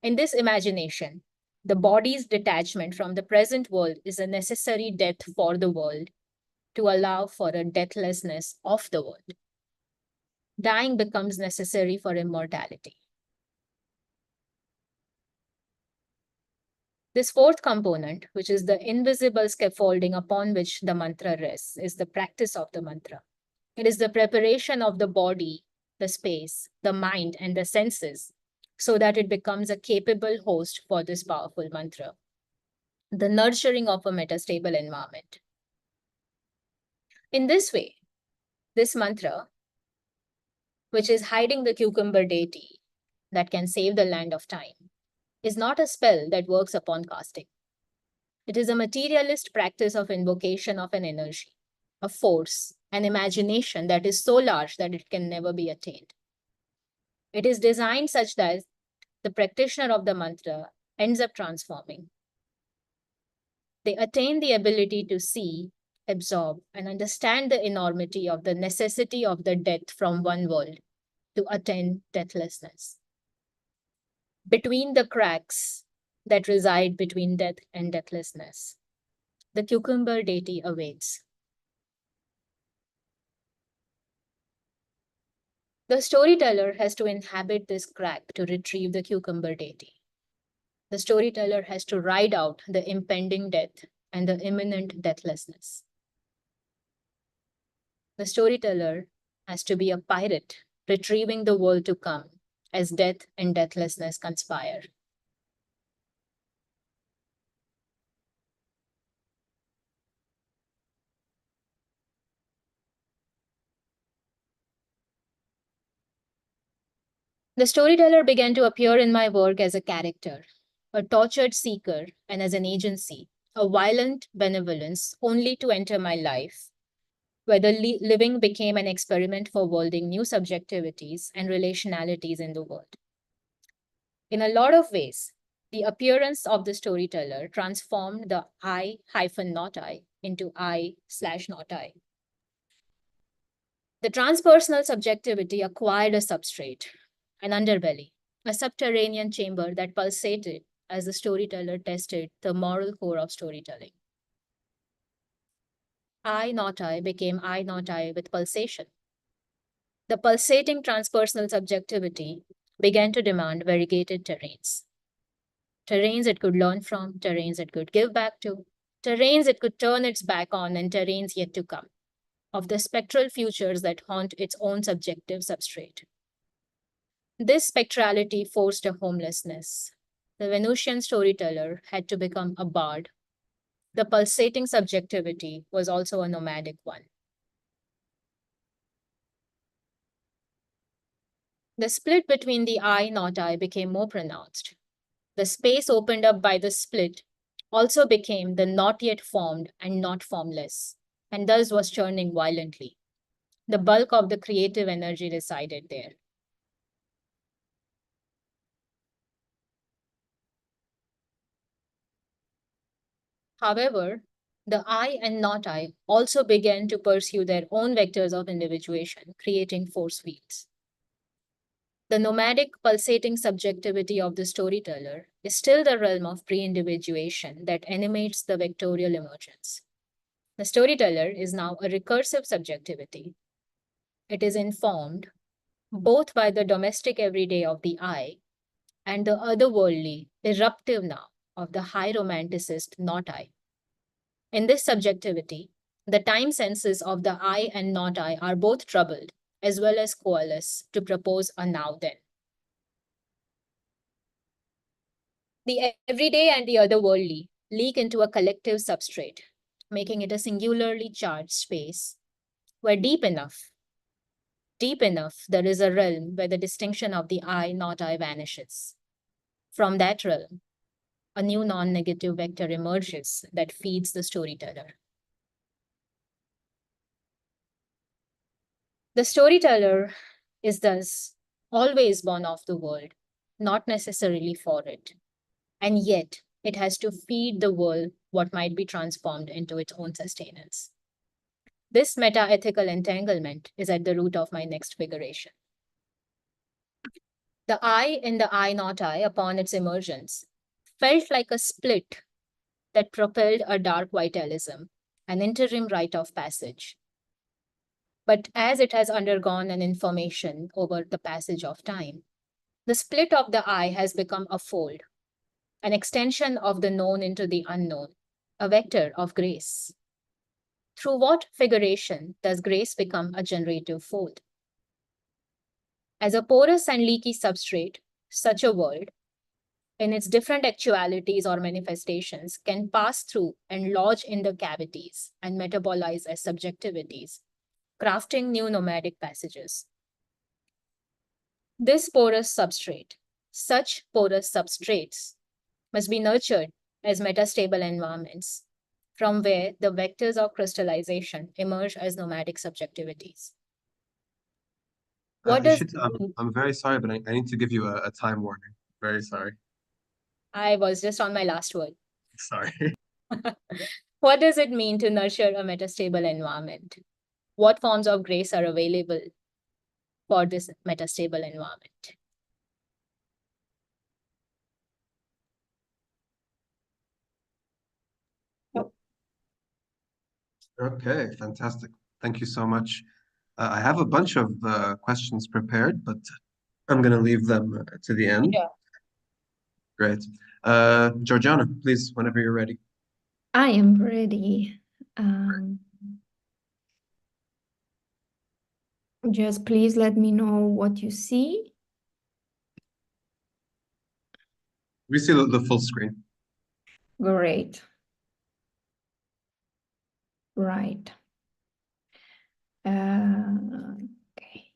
In this imagination, the body's detachment from the present world is a necessary death for the world to allow for a deathlessness of the world. Dying becomes necessary for immortality. This fourth component, which is the invisible scaffolding upon which the mantra rests, is the practice of the mantra. It is the preparation of the body, the space, the mind, and the senses so that it becomes a capable host for this powerful mantra. The nurturing of a metastable environment. In this way, this mantra, which is hiding the cucumber deity that can save the land of time, is not a spell that works upon casting. It is a materialist practice of invocation of an energy, a force, an imagination that is so large that it can never be attained. It is designed such that the practitioner of the mantra ends up transforming. They attain the ability to see, absorb, and understand the enormity of the necessity of the death from one world to attain deathlessness. Between the cracks that reside between death and deathlessness, the cucumber deity awaits. The storyteller has to inhabit this crack to retrieve the cucumber deity. The storyteller has to ride out the impending death and the imminent deathlessness. The storyteller has to be a pirate, retrieving the world to come as death and deathlessness conspire. The storyteller began to appear in my work as a character, a tortured seeker, and as an agency, a violent benevolence only to enter my life, where the living became an experiment for worlding new subjectivities and relationalities in the world. In a lot of ways, the appearance of the storyteller transformed the I hyphen not I into I slash not I. The transpersonal subjectivity acquired a substrate, an underbelly, a subterranean chamber that pulsated as the storyteller tested the moral core of storytelling. I not I became I not I with pulsation. The pulsating transpersonal subjectivity began to demand variegated terrains. Terrains it could learn from, terrains it could give back to, terrains it could turn its back on, and terrains yet to come, of the spectral futures that haunt its own subjective substrate. This spectrality forced a homelessness. The Venusian storyteller had to become a bard. The pulsating subjectivity was also a nomadic one. The split between the I not I became more pronounced. The space opened up by the split also became the not yet formed and not formless, and thus was churning violently. The bulk of the creative energy resided there. However, the I and not I also began to pursue their own vectors of individuation, creating force fields. The nomadic, pulsating subjectivity of the storyteller is still the realm of pre individuation that animates the vectorial emergence. The storyteller is now a recursive subjectivity. It is informed both by the domestic everyday of the I and the otherworldly, eruptive now of the high romanticist not I. In this subjectivity, the time senses of the I and not I are both troubled as well as coalesce to propose a now then. The everyday and the otherworldly leak into a collective substrate, making it a singularly charged space where deep enough, there is a realm where the distinction of the I not I vanishes. From that realm, a new non negative vector emerges that feeds the storyteller. The storyteller is thus always born of the world, not necessarily for it. And yet, it has to feed the world what might be transformed into its own sustenance. This meta ethical entanglement is at the root of my next figuration. The I in the I not I, upon its emergence, felt like a split that propelled a dark vitalism, an interim rite of passage. But as it has undergone an information over the passage of time, the split of the I has become a fold, an extension of the known into the unknown, a vector of grace. Through what figuration does grace become a generative fold? As a porous and leaky substrate, such a world, in its different actualities or manifestations, can pass through and lodge in the cavities and metabolize as subjectivities, crafting new nomadic passages. This porous substrate, such porous substrates, must be nurtured as metastable environments, from where the vectors of crystallization emerge as nomadic subjectivities. What does Ishita, I'm very sorry, but I need to give you a time warning. Very sorry. I was just on my last word. Sorry. What does it mean to nurture a metastable environment? What forms of grace are available for this metastable environment? Okay, fantastic. Thank you so much. I have a bunch of questions prepared, but I'm going to leave them to the end. Sure. Great. Georgiana, please, whenever you're ready. I am ready. Just please let me know what you see. We see the full screen. Great. Right. Okay.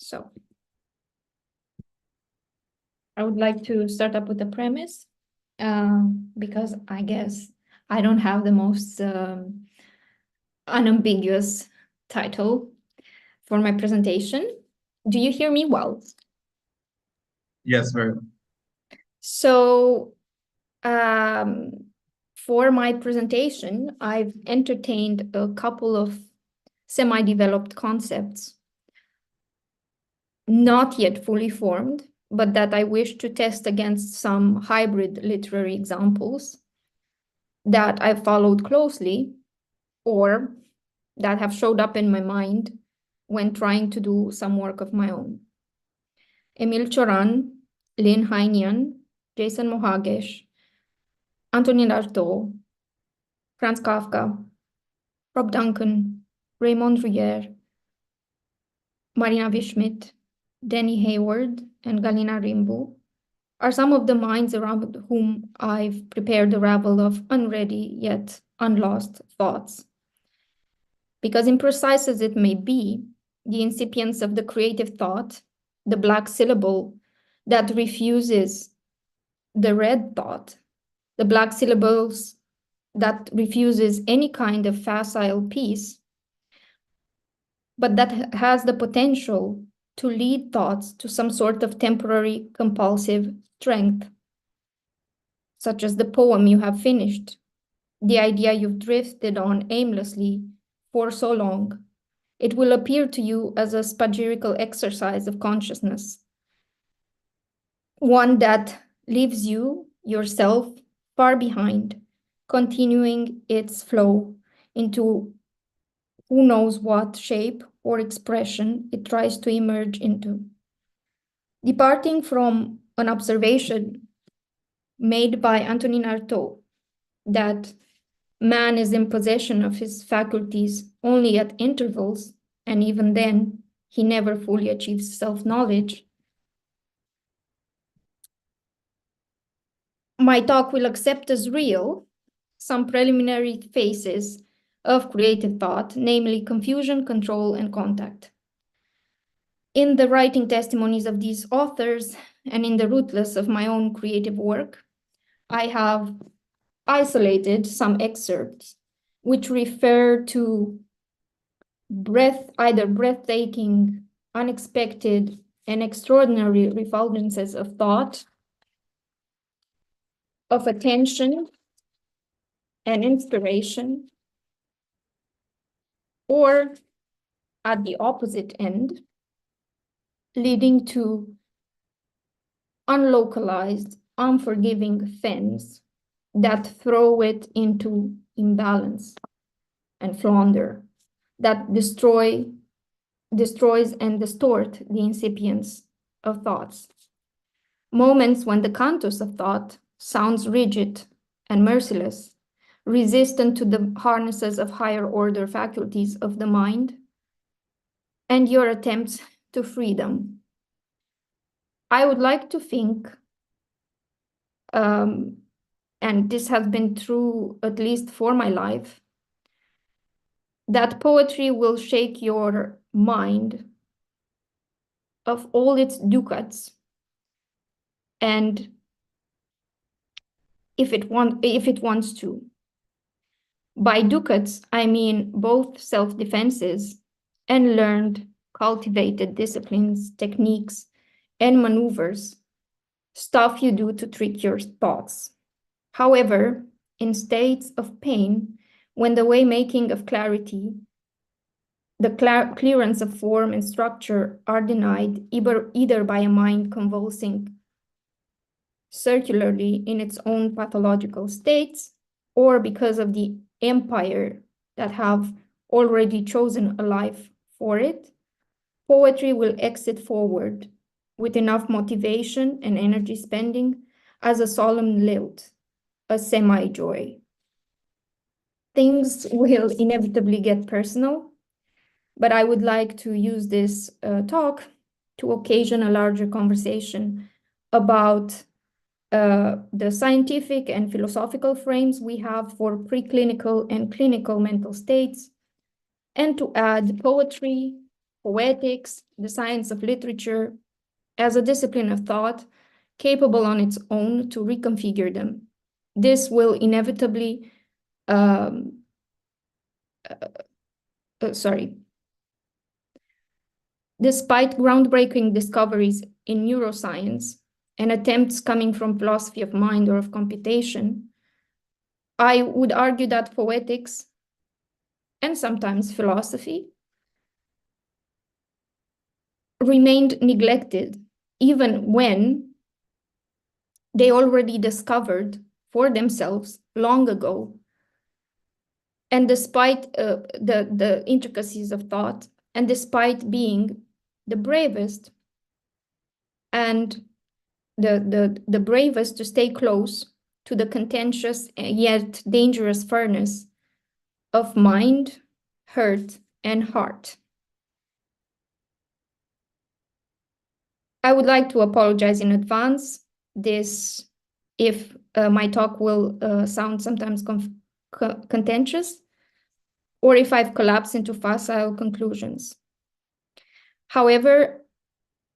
So I would like to start up with a premise, because I guess I don't have the most unambiguous title for my presentation. Do you hear me well? Yes, very well. So for my presentation, I've entertained a couple of semi-developed concepts, not yet fully formed, but that I wish to test against some hybrid literary examples that I've followed closely or that have showed up in my mind when trying to do some work of my own. Emil Cioran, Lynn Heinian, Jason Mohagesh, Antonin Artaud, Franz Kafka, Rob Duncan, Raymond Rouillère, Marina Wishmit, Danny Hayward, and Galina Rimbu are some of the minds around whom I've prepared a ravel of unready yet unlost thoughts. Because imprecise as it may be, the incipience of the creative thought, the black syllable that refuses the red thought, the black syllables that refuses any kind of facile peace, but that has the potential to lead thoughts to some sort of temporary compulsive strength, such as the poem you have finished, the idea you've drifted on aimlessly for so long. It will appear to you as a spagyrical exercise of consciousness, one that leaves you, yourself, far behind, continuing its flow into who knows what shape or expression it tries to emerge into. Departing from an observation made by Antonin Artaud that man is in possession of his faculties only at intervals, and even then, he never fully achieves self-knowledge. My talk will accept as real some preliminary phases of creative thought, namely confusion, control, and contact. In the writing testimonies of these authors and in the rootless of my own creative work, I have isolated some excerpts which refer to either breathtaking, unexpected, and extraordinary refulgences of thought, of attention and inspiration, or at the opposite end, leading to unlocalized, unforgiving fens that throw it into imbalance and flounder, that destroys and distort the incipience of thoughts. Moments when the cantus of thought sounds rigid and merciless, resistant to the harnesses of higher order faculties of the mind, and your attempts to free them. I would like to think, and this has been true at least for my life, that poetry will shake your mind of all its ducats, and if it wants to. By ducats, I mean both self-defenses and learned, cultivated disciplines, techniques, and maneuvers, stuff you do to trick your thoughts. However, in states of pain, when the way-making of clarity, the clearance of form and structure are denied either by a mind convulsing circularly in its own pathological states, or because of the empire that have already chosen a life for it, poetry will exit forward with enough motivation and energy spending as a solemn lilt, a semi-joy. Things will inevitably get personal, but I would like to use this talk to occasion a larger conversation about the scientific and philosophical frames we have for preclinical and clinical mental states, and to add poetry, poetics, the science of literature, as a discipline of thought capable on its own to reconfigure them. This will inevitably, despite groundbreaking discoveries in neuroscience and attempts coming from philosophy of mind or of computation, I would argue that poetics and sometimes philosophy remained neglected even when they already discovered for themselves long ago. And despite the intricacies of thought, and despite being the bravest and the bravest to stay close to the contentious yet dangerous furnace of mind, heart, and heart. I would like to apologize in advance if my talk will sound sometimes contentious, or if I've collapsed into facile conclusions. However,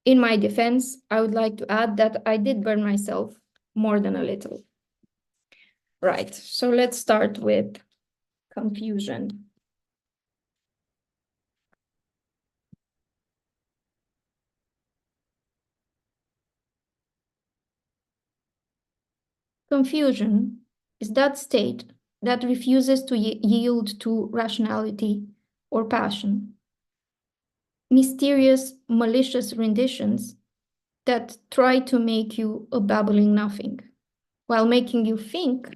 in my defense, I would like to add that I did burn myself more than a little. Right, so let's start with confusion. Confusion is that state that refuses to yield to rationality or passion. Mysterious, malicious renditions that try to make you a babbling nothing, while making you think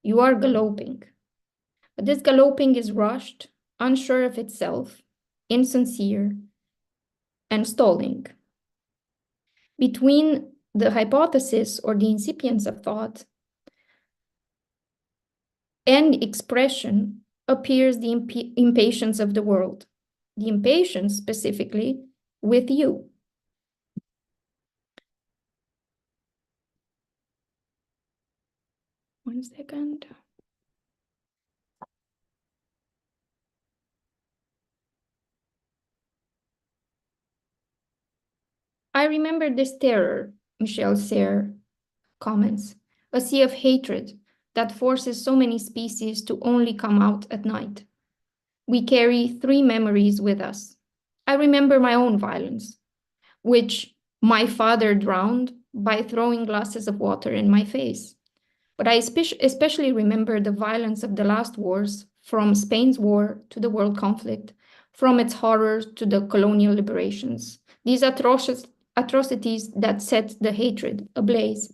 you are galloping. But this galloping is rushed, unsure of itself, insincere, and stalling. Between the hypothesis or the incipience of thought and expression appears the impatience of the world, the impatience specifically with you. One second. I remember this terror, Michel Serres comments, a sea of hatred that forces so many species to only come out at night. We carry 3 memories with us. I remember my own violence, which my father drowned by throwing glasses of water in my face. But I especially remember the violence of the last wars, from Spain's war to the world conflict, from its horrors to the colonial liberations. These atrocities that set the hatred ablaze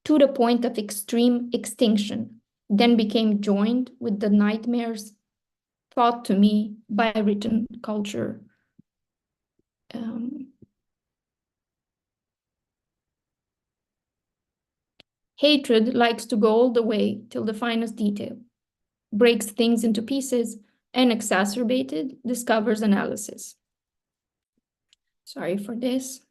to the point of extreme extinction, then became joined with the nightmares taught to me by written culture. Hatred likes to go all the way till the finest detail, breaks things into pieces, and exacerbated discovers analysis. Sorry for this.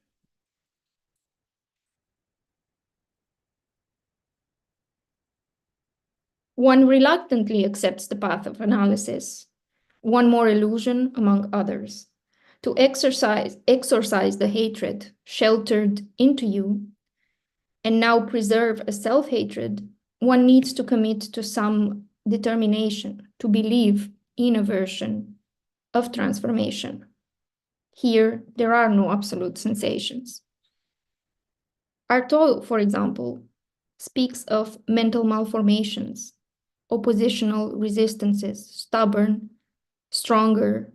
One reluctantly accepts the path of analysis, one more illusion among others. To exorcise the hatred sheltered into you and now preserve a self-hatred, one needs to commit to some determination, to believe in a version of transformation. Here, there are no absolute sensations. Artaud, for example, speaks of mental malformations, oppositional resistances, stubborn, stronger,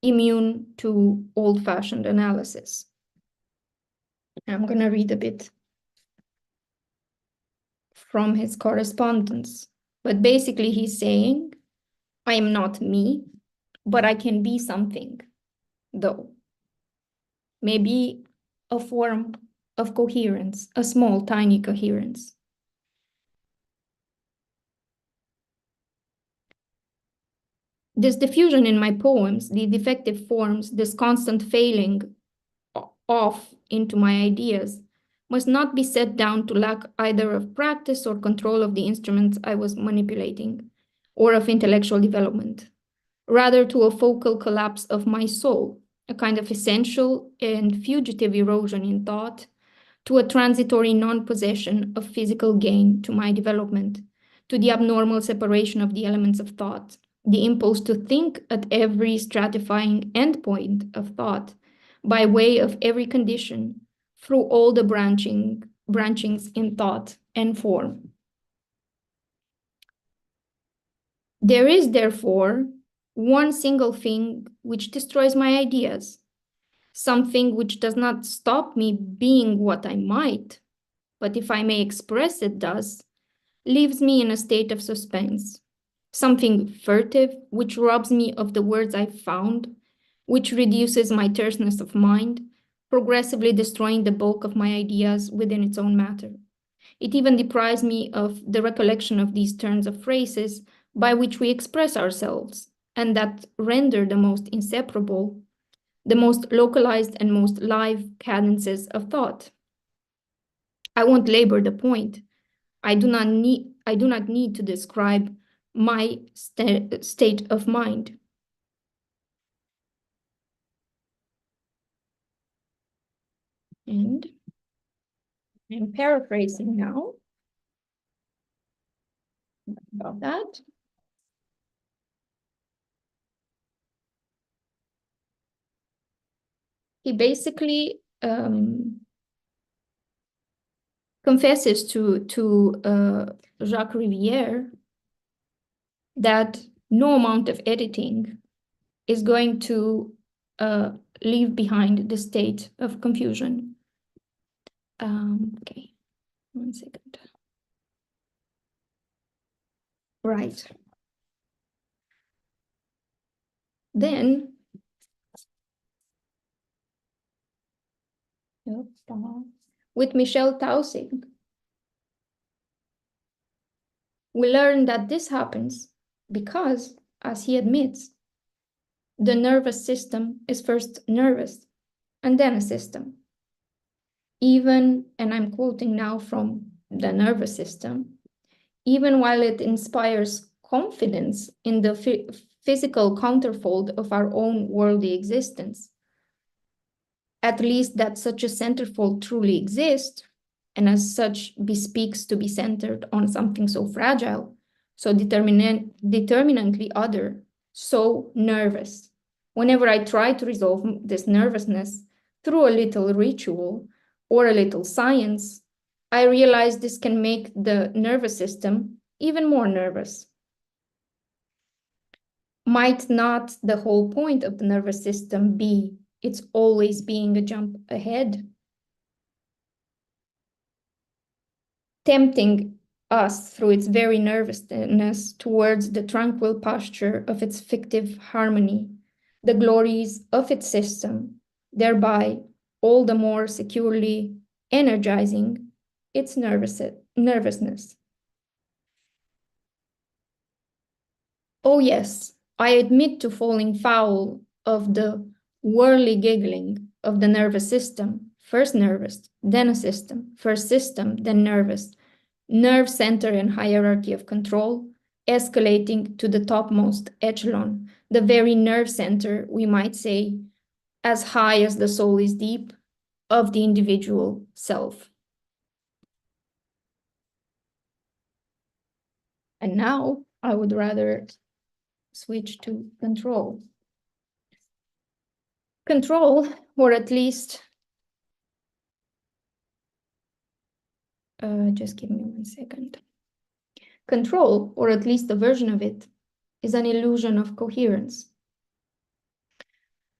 immune to old-fashioned analysis. I'm going to read a bit from his correspondence. But basically he's saying, I am not me, but I can be something, though. Maybe a form of coherence, a small, tiny coherence. This diffusion in my poems, the defective forms, this constant failing off into my ideas, must not be set down to lack either of practice or control of the instruments I was manipulating, or of intellectual development, rather to a focal collapse of my soul, a kind of essential and fugitive erosion in thought, to a transitory non-possession of physical gain to my development, to the abnormal separation of the elements of thought, the impulse to think at every stratifying endpoint of thought, by way of every condition, through all the branchings in thought and form. There is, therefore, one single thing which destroys my ideas, something which does not stop me being what I might, but if I may express it thus, leaves me in a state of suspense, something furtive which robs me of the words I've found, which reduces my terseness of mind, progressively destroying the bulk of my ideas within its own matter. It even deprives me of the recollection of these turns of phrases by which we express ourselves, and that render the most inseparable, the most localized and most live cadences of thought. I won't labor the point. I do not need to describe my state of mind. And I'm paraphrasing now about that. He basically confesses to Jacques Rivière that no amount of editing is going to leave behind the state of confusion. Okay, 1 second. Right. Then, with Michel Tausig, we learn that this happens because, as he admits, the nervous system is first nervous and then a system. Even, and I'm quoting now from the nervous system, even while it inspires confidence in the physical counterfold of our own worldly existence, at least that such a centerfold truly exists, and as such bespeaks to be centered on something so fragile, so determinantly other, so nervous. Whenever I try to resolve this nervousness through a little ritual or a little science, I realize this can make the nervous system even more nervous. Might not the whole point of the nervous system be its always being a jump ahead, tempting us through its very nervousness towards the tranquil posture of its fictive harmony, the glories of its system, thereby all the more securely energizing its nervousness. Oh yes, I admit to falling foul of the whirly giggling of the nervous system, first nervous, then a system, first system, then nervous, nerve center and hierarchy of control, escalating to the topmost echelon, the very nerve center, we might say, as high as the soul is deep, of the individual self. And now I would rather switch to control. Control, or at least, just give me 1 second. Control, or at least a version of it, is an illusion of coherence.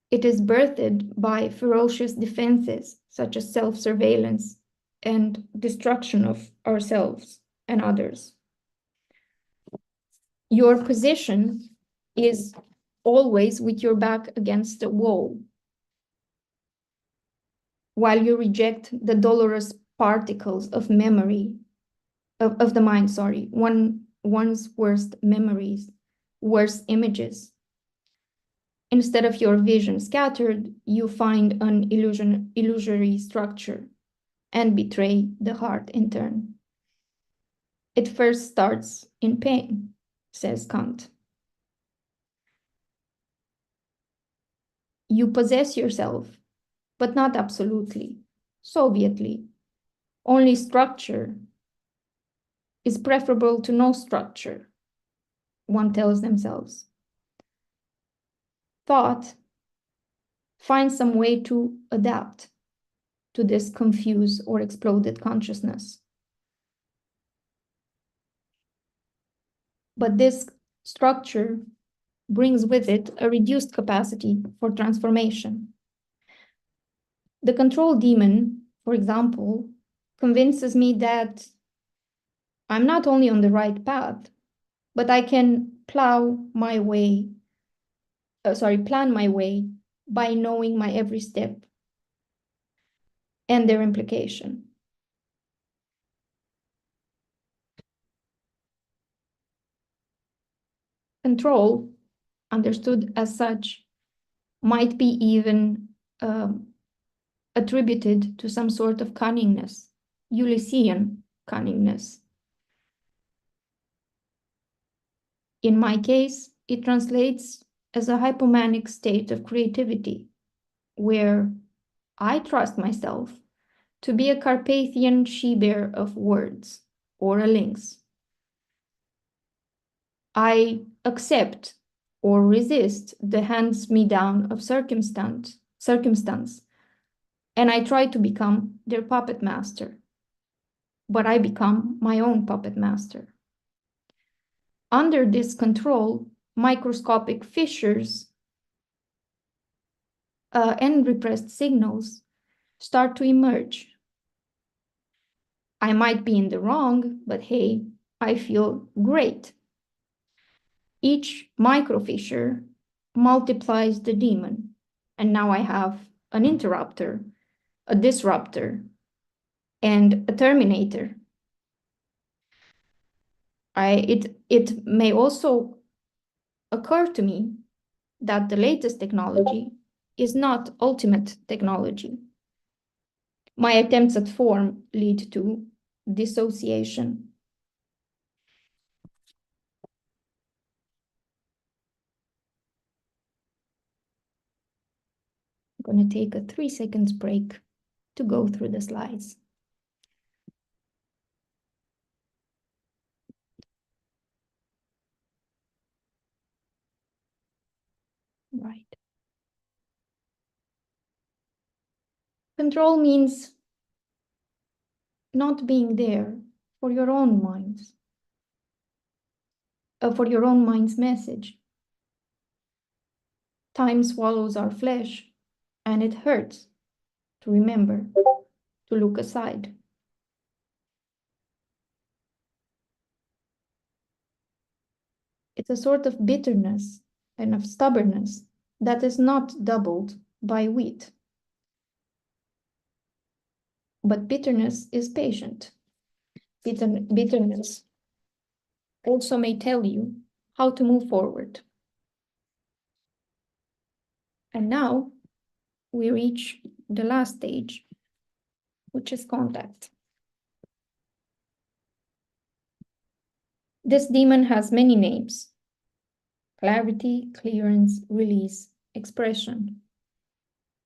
It is birthed by ferocious defenses, such as self-surveillance and destruction of ourselves and others. Your position is always with your back against the wall, while you reject the dolorous particles of memory, of the mind, one's worst memories, worst images. Instead of your vision scattered, you find an illusory structure and betray the heart in turn. It first starts in pain, says Kant. You possess yourself, but not absolutely. Sovietly, only structure is preferable to no structure, one tells themselves. Thought finds some way to adapt to this confused or exploded consciousness. But this structure brings with it a reduced capacity for transformation. The control demon, for example, convinces me that I'm not only on the right path, but I can plan my way by knowing my every step and their implication. Control, understood as such, might be even attributed to some sort of cunningness, Ulyssian cunningness. In my case, it translates as a hypomanic state of creativity, where I trust myself to be a Carpathian she-bear of words or a lynx. I accept or resist the hands-me-down of circumstance, and I try to become their puppet master. But I become my own puppet master. Under this control, microscopic fissures and repressed signals start to emerge. I might be in the wrong, but hey, I feel great. Each microfissure multiplies the demon, and now I have an interrupter, a disruptor, and a terminator. It may also occur to me that the latest technology is not ultimate technology. My attempts at form lead to dissociation. I'm going to take a 3 seconds break to go through the slides. Right. Control means not being there for your own minds, for your own mind's message. Time swallows our flesh, and it hurts to remember to look aside. It's a sort of bitterness and of stubbornness that is not doubled by wheat. But bitterness is patient. Bitterness also may tell you how to move forward. And now we reach the last stage, which is contact. This demon has many names: clarity, clearance, release, expression,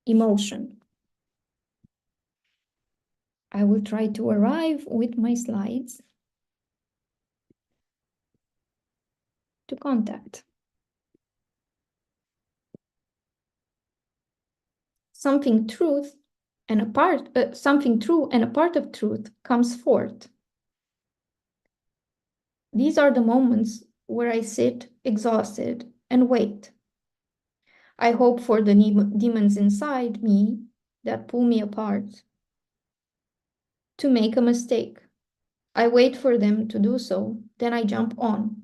emotion. I will try to arrive with my slides to contact. Something true and a part of truth comes forth. These are the moments where I sit exhausted and wait. I hope for the demons inside me that pull me apart to make a mistake. I wait for them to do so, then I jump on.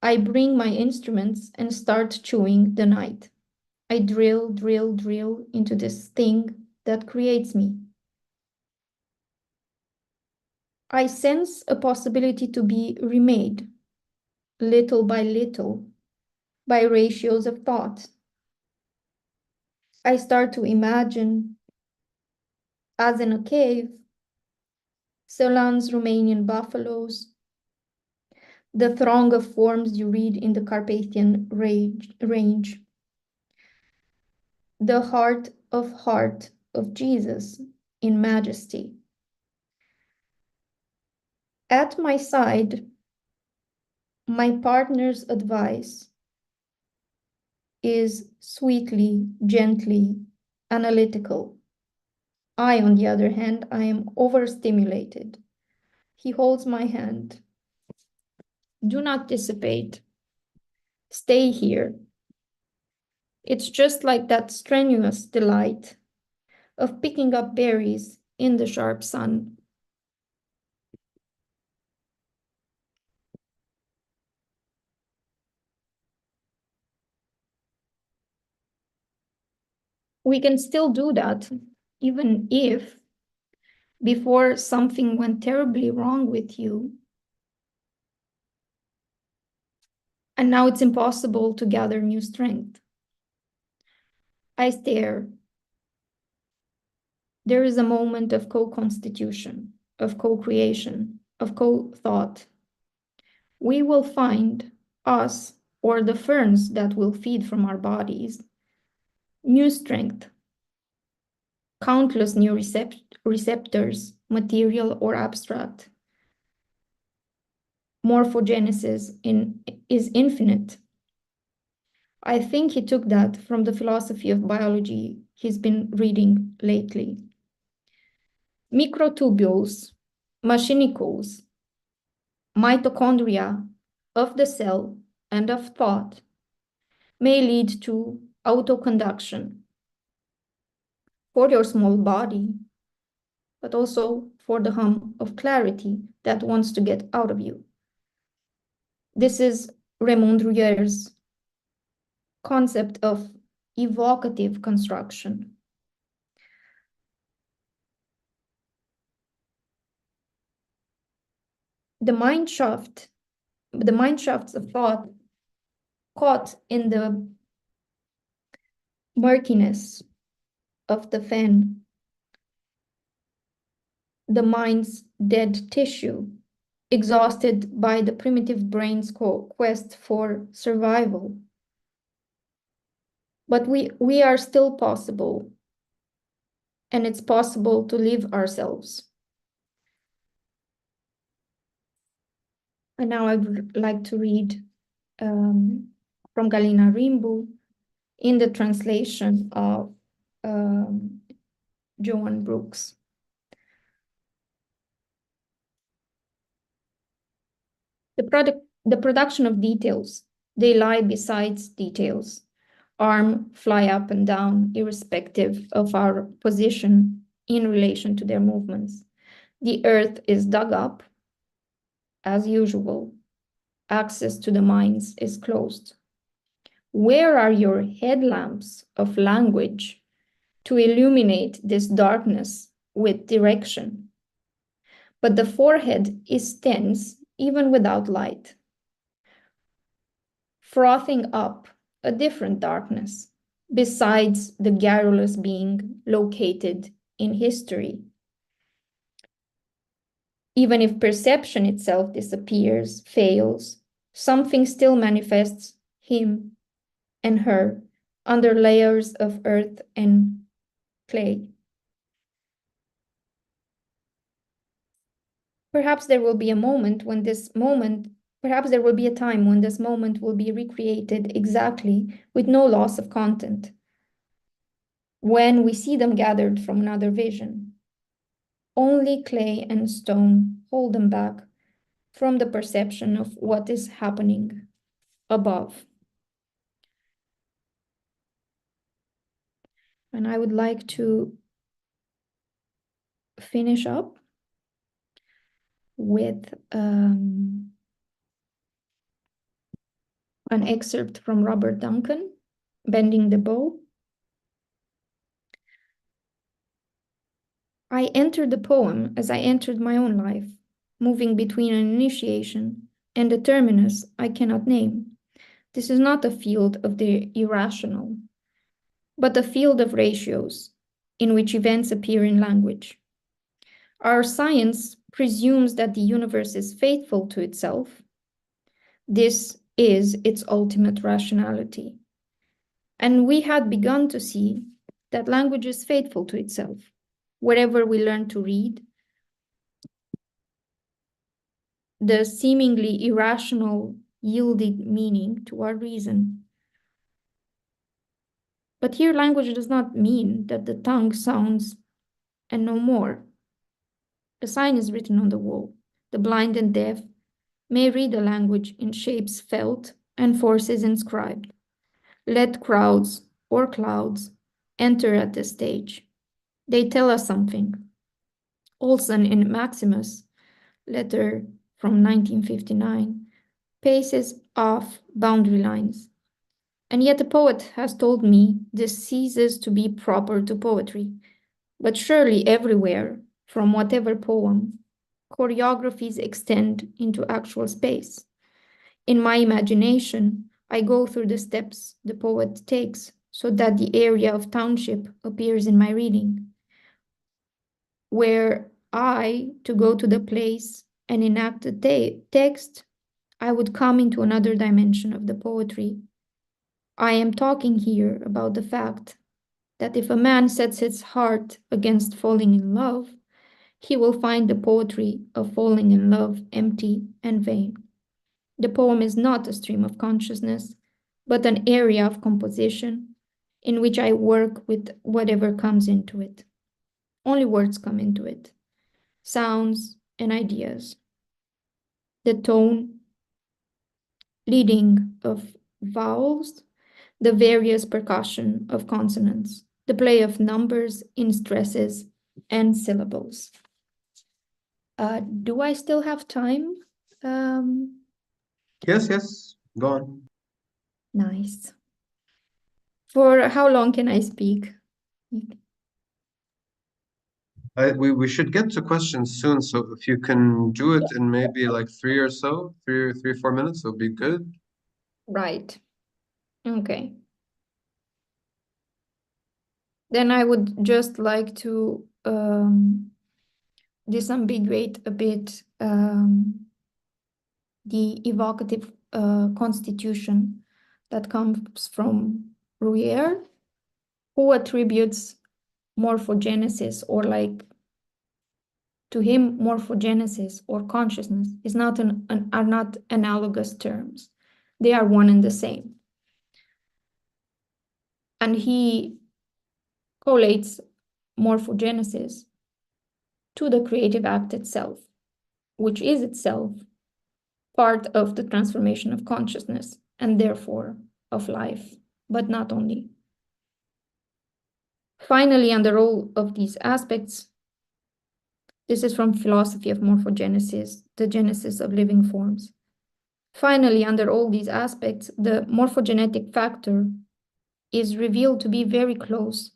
I bring my instruments and start chewing the night. I drill, drill, drill into this thing that creates me. I sense a possibility to be remade, little by little, by ratios of thought. I start to imagine, as in a cave, Celan's Romanian buffaloes, the throng of forms you read in the Carpathian range. the heart of Jesus in majesty. At my side, my partner's advice is sweetly, gently, analytical. I, on the other hand, I am overstimulated. He holds my hand. Do not dissipate. Stay here. It's just like that strenuous delight of picking up berries in the sharp sun. We can still do that, even if before something went terribly wrong with you, and now it's impossible to gather new strength. I stare. There is a moment of co-constitution, of co-creation, of co-thought. We will find, us or the ferns that will feed from our bodies, new strength, countless new receptors, material or abstract. Morphogenesis is infinite. I think he took that from the philosophy of biology he's been reading lately. Microtubules, machinicles, mitochondria of the cell and of thought may lead to autoconduction for your small body, but also for the hum of clarity that wants to get out of you. This is Raymond Rouillet's concept of evocative construction. The mine shafts of thought caught in the murkiness of the fen, the mind's dead tissue, exhausted by the primitive brain's quest for survival. But we are still possible, and it's possible to live ourselves. And now I would like to read from Galina Rimbu in the translation of Joan Brooks. The production of details, they lie besides details. Arm fly up and down, irrespective of our position in relation to their movements. The earth is dug up, as usual. Access to the mines is closed. Where are your headlamps of language to illuminate this darkness with direction? But the forehead is tense even without light, frothing up a different darkness, besides the garrulous being located in history. Even if perception itself disappears, fails, something still manifests him and her under layers of earth and clay. Perhaps there will be a moment when perhaps there will be a time when this moment will be recreated exactly with no loss of content, when we see them gathered from another vision. Only clay and stone hold them back from the perception of what is happening above. And I would like to finish up with an excerpt from Robert Duncan, Bending the Bow. I entered the poem as I entered my own life, moving between an initiation and a terminus I cannot name. This is not a field of the irrational, but a field of ratios in which events appear in language. Our science presumes that the universe is faithful to itself. This is its ultimate rationality. And we had begun to see that language is faithful to itself. Wherever we learn to read, the seemingly irrational yielded meaning to our reason. But here language does not mean that the tongue sounds and no more. A sign is written on the wall. The blind and deaf may read the language in shapes felt and forces inscribed. Let crowds or clouds enter at the stage. They tell us something. Olson in Maximus, letter from 1959, paces off boundary lines. And yet a poet has told me this ceases to be proper to poetry. But surely everywhere, from whatever poem, choreographies extend into actual space. In my imagination, I go through the steps the poet takes so that the area of township appears in my reading. Were I to go to the place and enact the text, I would come into another dimension of the poetry. I am talking here about the fact that if a man sets his heart against falling in love, he will find the poetry of falling in love empty and vain. The poem is not a stream of consciousness, but an area of composition in which I work with whatever comes into it. Only words come into it, sounds and ideas. The tone, leading of vowels, the various percussion of consonants, the play of numbers in stresses and syllables. Do I still have time? Yes, go on. Nice. For how long can I speak? We should get to questions soon, so if you can do it in maybe like 4 minutes, it'll be good. Right. Okay. Then I would just like to disambiguate a bit the evocative constitution that comes from Rouyer, who attributes morphogenesis, or like to him morphogenesis or consciousness is not are not analogous terms. They are one and the same. And he collates morphogenesis to the creative act itself, which is itself part of the transformation of consciousness and therefore of life, but not only. Finally, under all of these aspects, this is from Philosophy of Morphogenesis, the genesis of living forms. Finally, under all these aspects, the morphogenetic factor is revealed to be very close,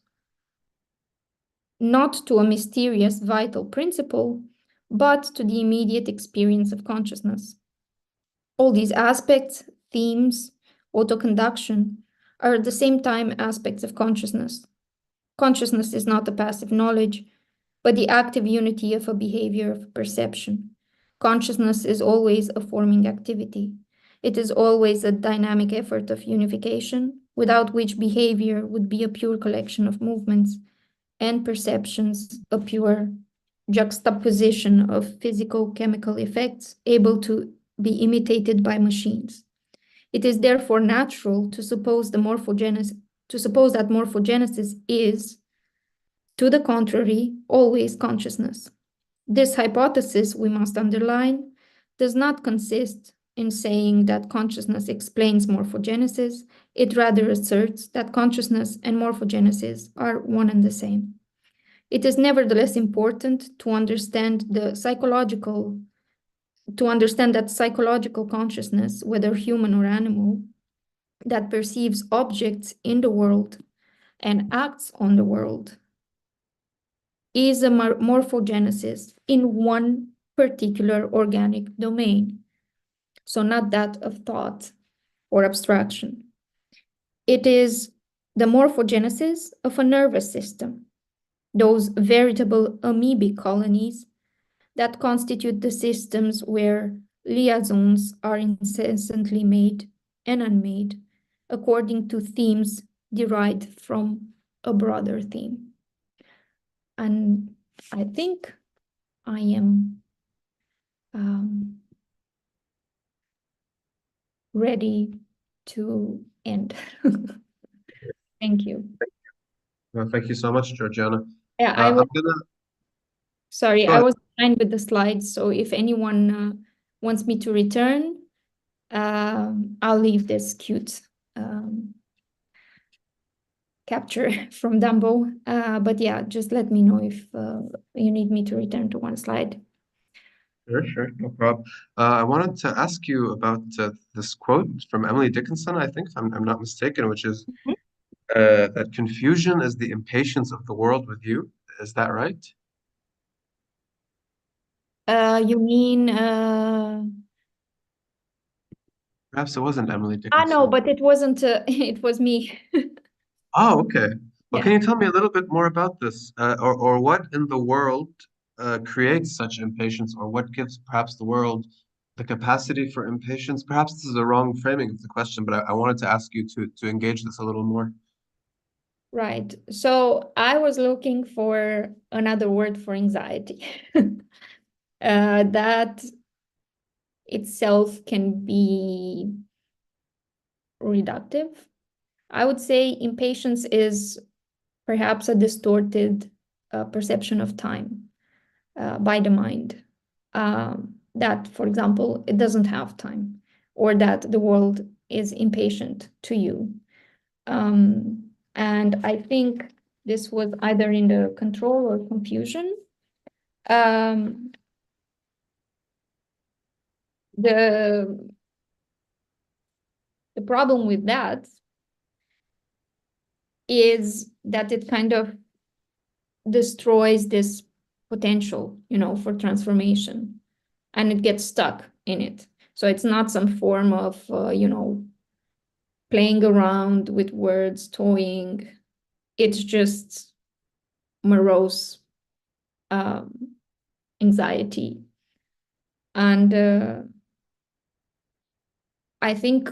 not to a mysterious vital principle, but to the immediate experience of consciousness. All these aspects, themes, autoconduction, are at the same time aspects of consciousness. Consciousness is not a passive knowledge, but the active unity of a behavior of perception. Consciousness is always a forming activity. It is always a dynamic effort of unification, without which behavior would be a pure collection of movements, and perceptions a pure juxtaposition of physical-chemical effects able to be imitated by machines. It is therefore natural to suppose that morphogenesis is, to the contrary, always consciousness. This hypothesis, we must underline, does not consist in saying that consciousness explains morphogenesis. It rather asserts that consciousness and morphogenesis are one and the same. It is nevertheless important to understand that psychological consciousness, whether human or animal, that perceives objects in the world and acts on the world, is a morphogenesis in one particular organic domain, so not that of thought or abstraction. It is the morphogenesis of a nervous system, those veritable amoebic colonies that constitute the systems where liaisons are incessantly made and unmade according to themes derived from a broader theme. And I think I am ready to end. Thank you. Well, thank you so much, Georgiana. Yeah, I'm gonna sorry, go I ahead. was behind with the slides, so if anyone wants me to return, I'll leave this cute capture from Dumbo. But yeah, just let me know if you need me to return to one slide. Sure, no problem. I wanted to ask you about this quote from Emily Dickinson, I think, if I'm not mistaken, which is that confusion is the impatience of the world with you. Is that right? You mean Perhaps it wasn't Emily no, Dickinson. but it wasn't it was me. Oh, okay. Well, Yeah. can you tell me a little bit more about this, or what in the world creates such impatience, or what gives perhaps the world the capacity for impatience? Perhaps this is a wrong framing of the question, but I wanted to ask you to engage this a little more. Right. So I was looking for another word for anxiety. That itself can be reductive. I would say impatience is perhaps a distorted perception of time by the mind. That, for example, it doesn't have time, or that the world is impatient to you. And I think this was either in the control or confusion. Um, the problem with that is that it kind of destroys this potential, for transformation, and it gets stuck in it. So it's not some form of, playing around with words, toying. It's just morose anxiety. And I think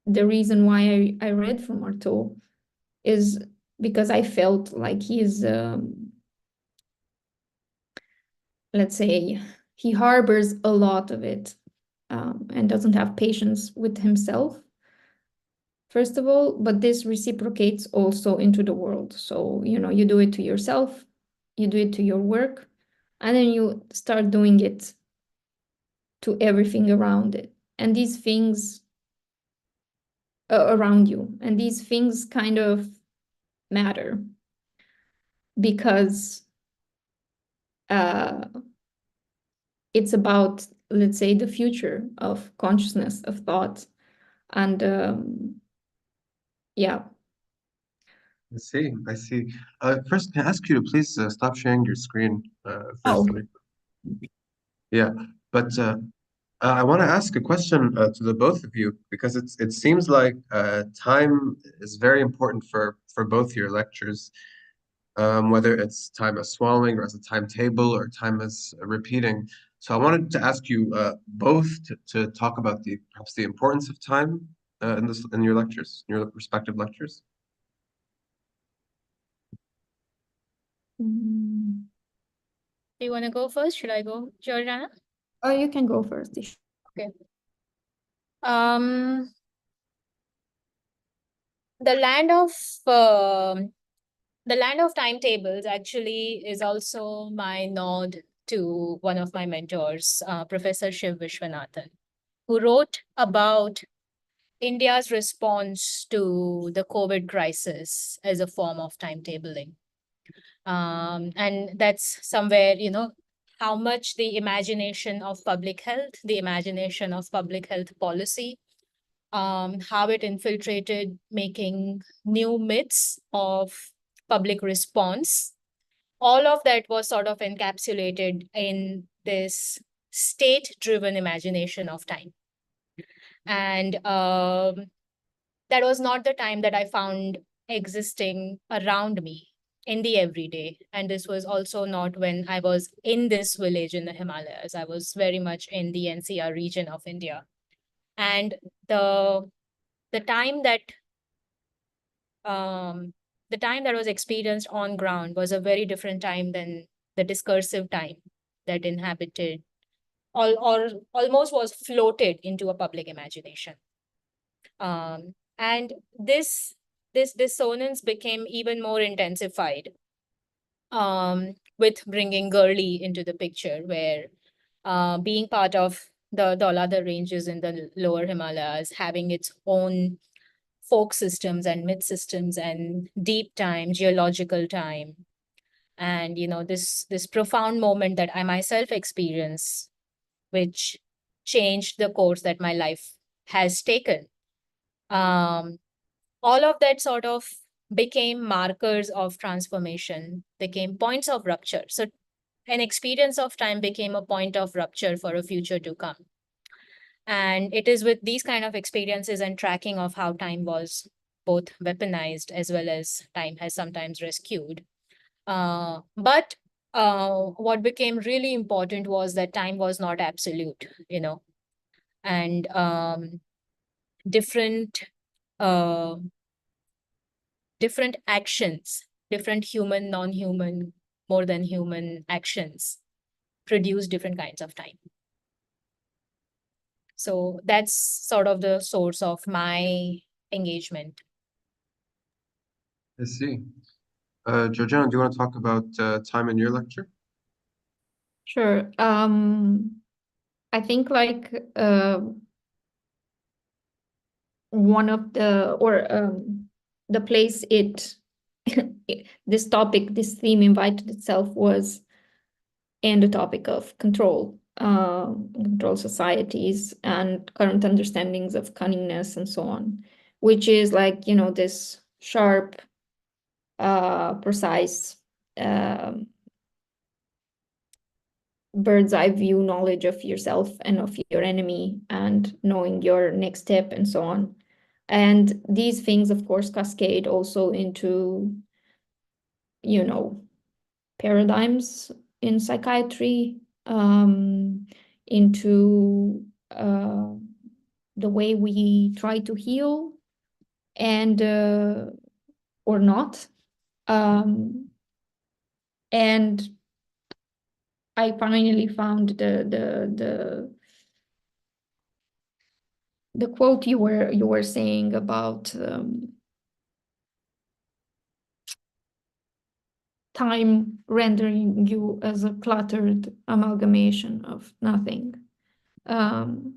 the reason why I read from Artaud is because I felt like he's, let's say, he harbors a lot of it, and doesn't have patience with himself, first of all, but this reciprocates also into the world. So, you do it to yourself, you do it to your work, and then you start doing it to everything around it. And these things around you, and these things kind of matter because it's about, let's say, the future of consciousness, of thought. And yeah. I see. First, can I ask you to please stop sharing your screen Oh, first? Yeah, but I want to ask a question to the both of you because it seems like time is very important for both your lectures, whether it's time as swallowing or as a timetable or time as repeating. So I wanted to ask you both to talk about perhaps the importance of time in your lectures, in your respective lectures. mm, Do you want to go first? Should I go, Georgiana? oh, you can go first. Okay. Um, the land of the land of timetables actually is also my nod to one of my mentors, Professor Shiv Vishwanathan, who wrote about India's response to the COVID crisis as a form of timetabling. And that's somewhere, how much the imagination of public health, the imagination of public health policy, how it infiltrated making new myths of public response. All of that was sort of encapsulated in this state-driven imagination of time. And that was not the time that I found existing around me in the everyday. And this was also not when I was in this village in the Himalayas. I was very much in the NCR region of India. And the time that the time that was experienced on ground was a very different time than the discursive time that inhabited or almost was floated into a public imagination. And this dissonance became even more intensified with bringing Gurley into the picture, where being part of the Daulada ranges in the lower Himalayas, having its own folk systems and myth systems and deep time, geological time, and this profound moment that I myself experience, which changed the course that my life has taken. All of that sort of became markers of transformation, became points of rupture. So an experience of time became a point of rupture for a future to come. And it is with these kind of experiences and tracking of how time was both weaponized as well as time has sometimes rescued. But what became really important was that time was not absolute, and different uh, different actions, different human, non-human, more than human actions produce different kinds of time. So that's sort of the source of my engagement. I see. Georgiana, do you want to talk about time in your lecture? Sure. I think like one of the place this topic, this theme invited itself was in the topic of control societies and current understandings of cunningness and so on, which is like, this sharp, precise, bird's eye view knowledge of yourself and of your enemy and knowing your next step and so on. And these things, of course, cascade also into, paradigms in psychiatry, into the way we try to heal and or not. And I finally found the quote you were saying about time rendering you as a cluttered amalgamation of nothing. And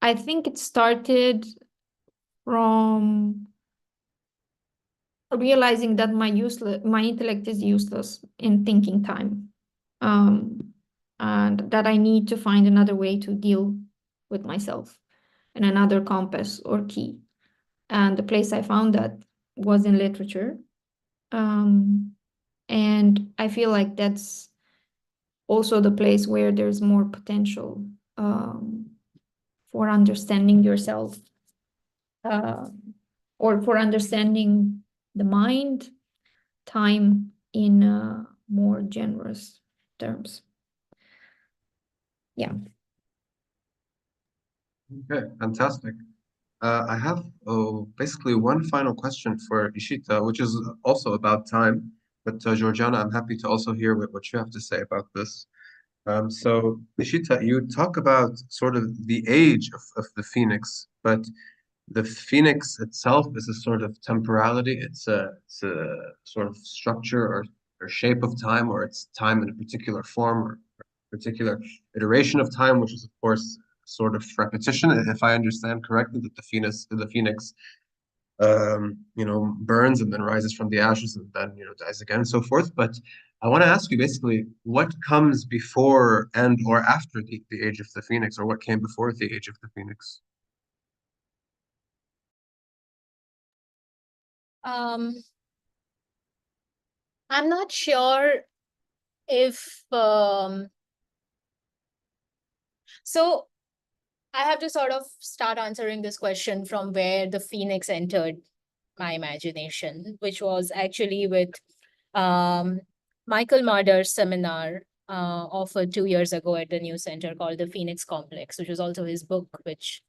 I think it started from realizing that my intellect is useless in thinking time, and that I need to find another way to deal with myself and another compass or key. And the place I found that was in literature. And I feel like that's also the place where there's more potential for understanding yourself, or for understanding the mind, time in more generous terms. Yeah. Okay, fantastic. I have basically one final question for Ishita, which is also about time. But Georgiana, I'm happy to also hear what you have to say about this. So Ishita, you talk about sort of the age of the phoenix, but the phoenix itself is a sort of temporality. It's a sort of structure or shape of time, or it's time in a particular form or particular iteration of time, which is of course sort of repetition. If I understand correctly, that the phoenix burns and then rises from the ashes and then, dies again and so forth. But I want to ask you basically what comes before and or after the age of the phoenix, or what came before the age of the phoenix? I'm not sure if so I have to sort of start answering this question from where the phoenix entered my imagination, which was actually with Michael Marder's seminar offered 2 years ago at the New Center called the Phoenix Complex, which was also his book, which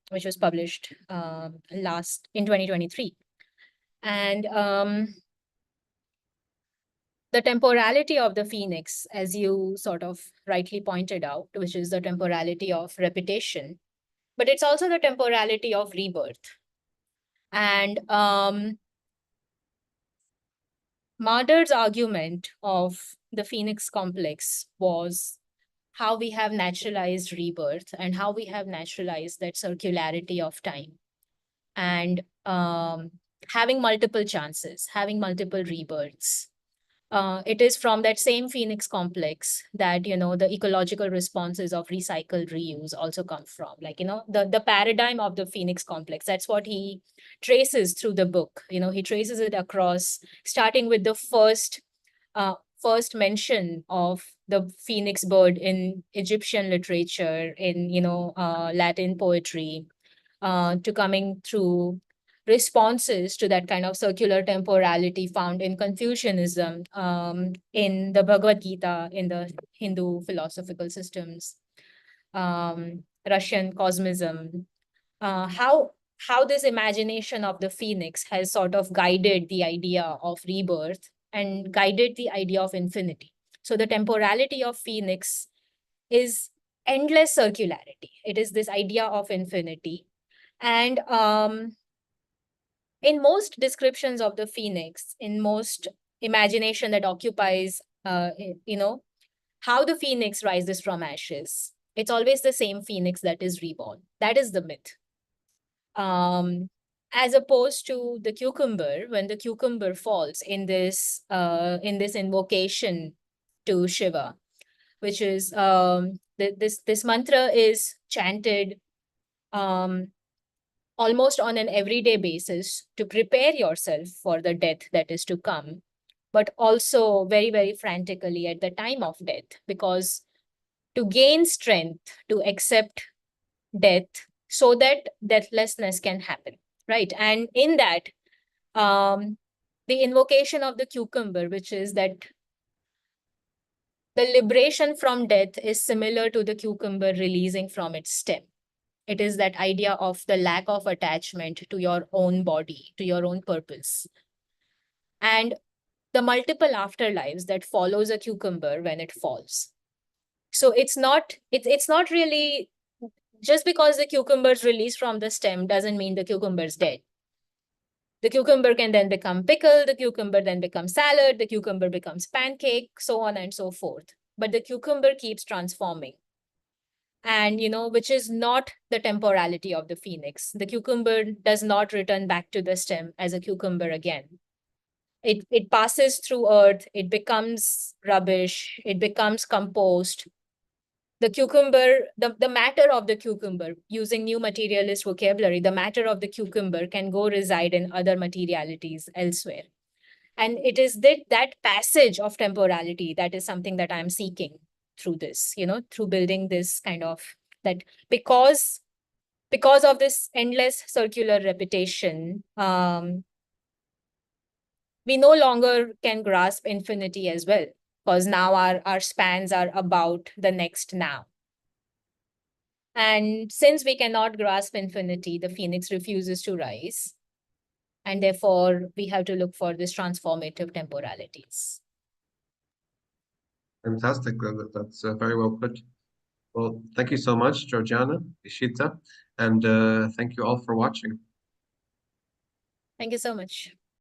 which was published in 2023. And the temporality of the phoenix, as you sort of rightly pointed out, which is the temporality of repetition, but it's also the temporality of rebirth. And Marder's argument of the phoenix complex was how we have naturalized rebirth and how we have naturalized that circularity of time, and having multiple chances, having multiple rebirths. It is from that same phoenix complex that, the ecological responses of recycled reuse also come from. Like, the paradigm of the phoenix complex, that's what he traces through the book. He traces it across, starting with the first mention of the phoenix bird in Egyptian literature, in, Latin poetry, to coming through responses to that kind of circular temporality found in Confucianism, in the Bhagavad Gita, in the Hindu philosophical systems, Russian cosmism, how this imagination of the phoenix has sort of guided the idea of rebirth and guided the idea of infinity. So the temporality of phoenix is endless circularity. It is this idea of infinity. And in most descriptions of the phoenix, in most imagination that occupies, how the phoenix rises from ashes, it's always the same phoenix that is reborn. That is the myth. As opposed to the cucumber, when the cucumber falls in this invocation to Shiva, which is this mantra is chanted almost on an everyday basis to prepare yourself for the death that is to come, but also very, very frantically at the time of death, because to gain strength to accept death so that deathlessness can happen, right? And in that, the invocation of the cucumber, which is that the liberation from death is similar to the cucumber releasing from its stem. It is that idea of the lack of attachment to your own body, to your own purpose. And the multiple afterlives that follows a cucumber when it falls. So it's not really, just because the cucumber is released from the stem doesn't mean the cucumber is dead. The cucumber can then become pickle, the cucumber then becomes salad, the cucumber becomes pancake, so on and so forth. But the cucumber keeps transforming. And, which is not the temporality of the phoenix. The cucumber does not return back to the stem as a cucumber again. It passes through earth, it becomes rubbish, it becomes compost. The cucumber, the matter of the cucumber, using new materialist vocabulary, the matter of the cucumber can go reside in other materialities elsewhere. And it is that passage of temporality that is something that I'm seeking through this, through building this kind of, that because of this endless circular repetition, we no longer can grasp infinity as well, because now our spans are about the next now. And since we cannot grasp infinity, the phoenix refuses to rise. And therefore, we have to look for these transformative temporalities. Fantastic. That's very well put. Well, thank you so much, Georgiana, Ishita, and thank you all for watching. Thank you so much.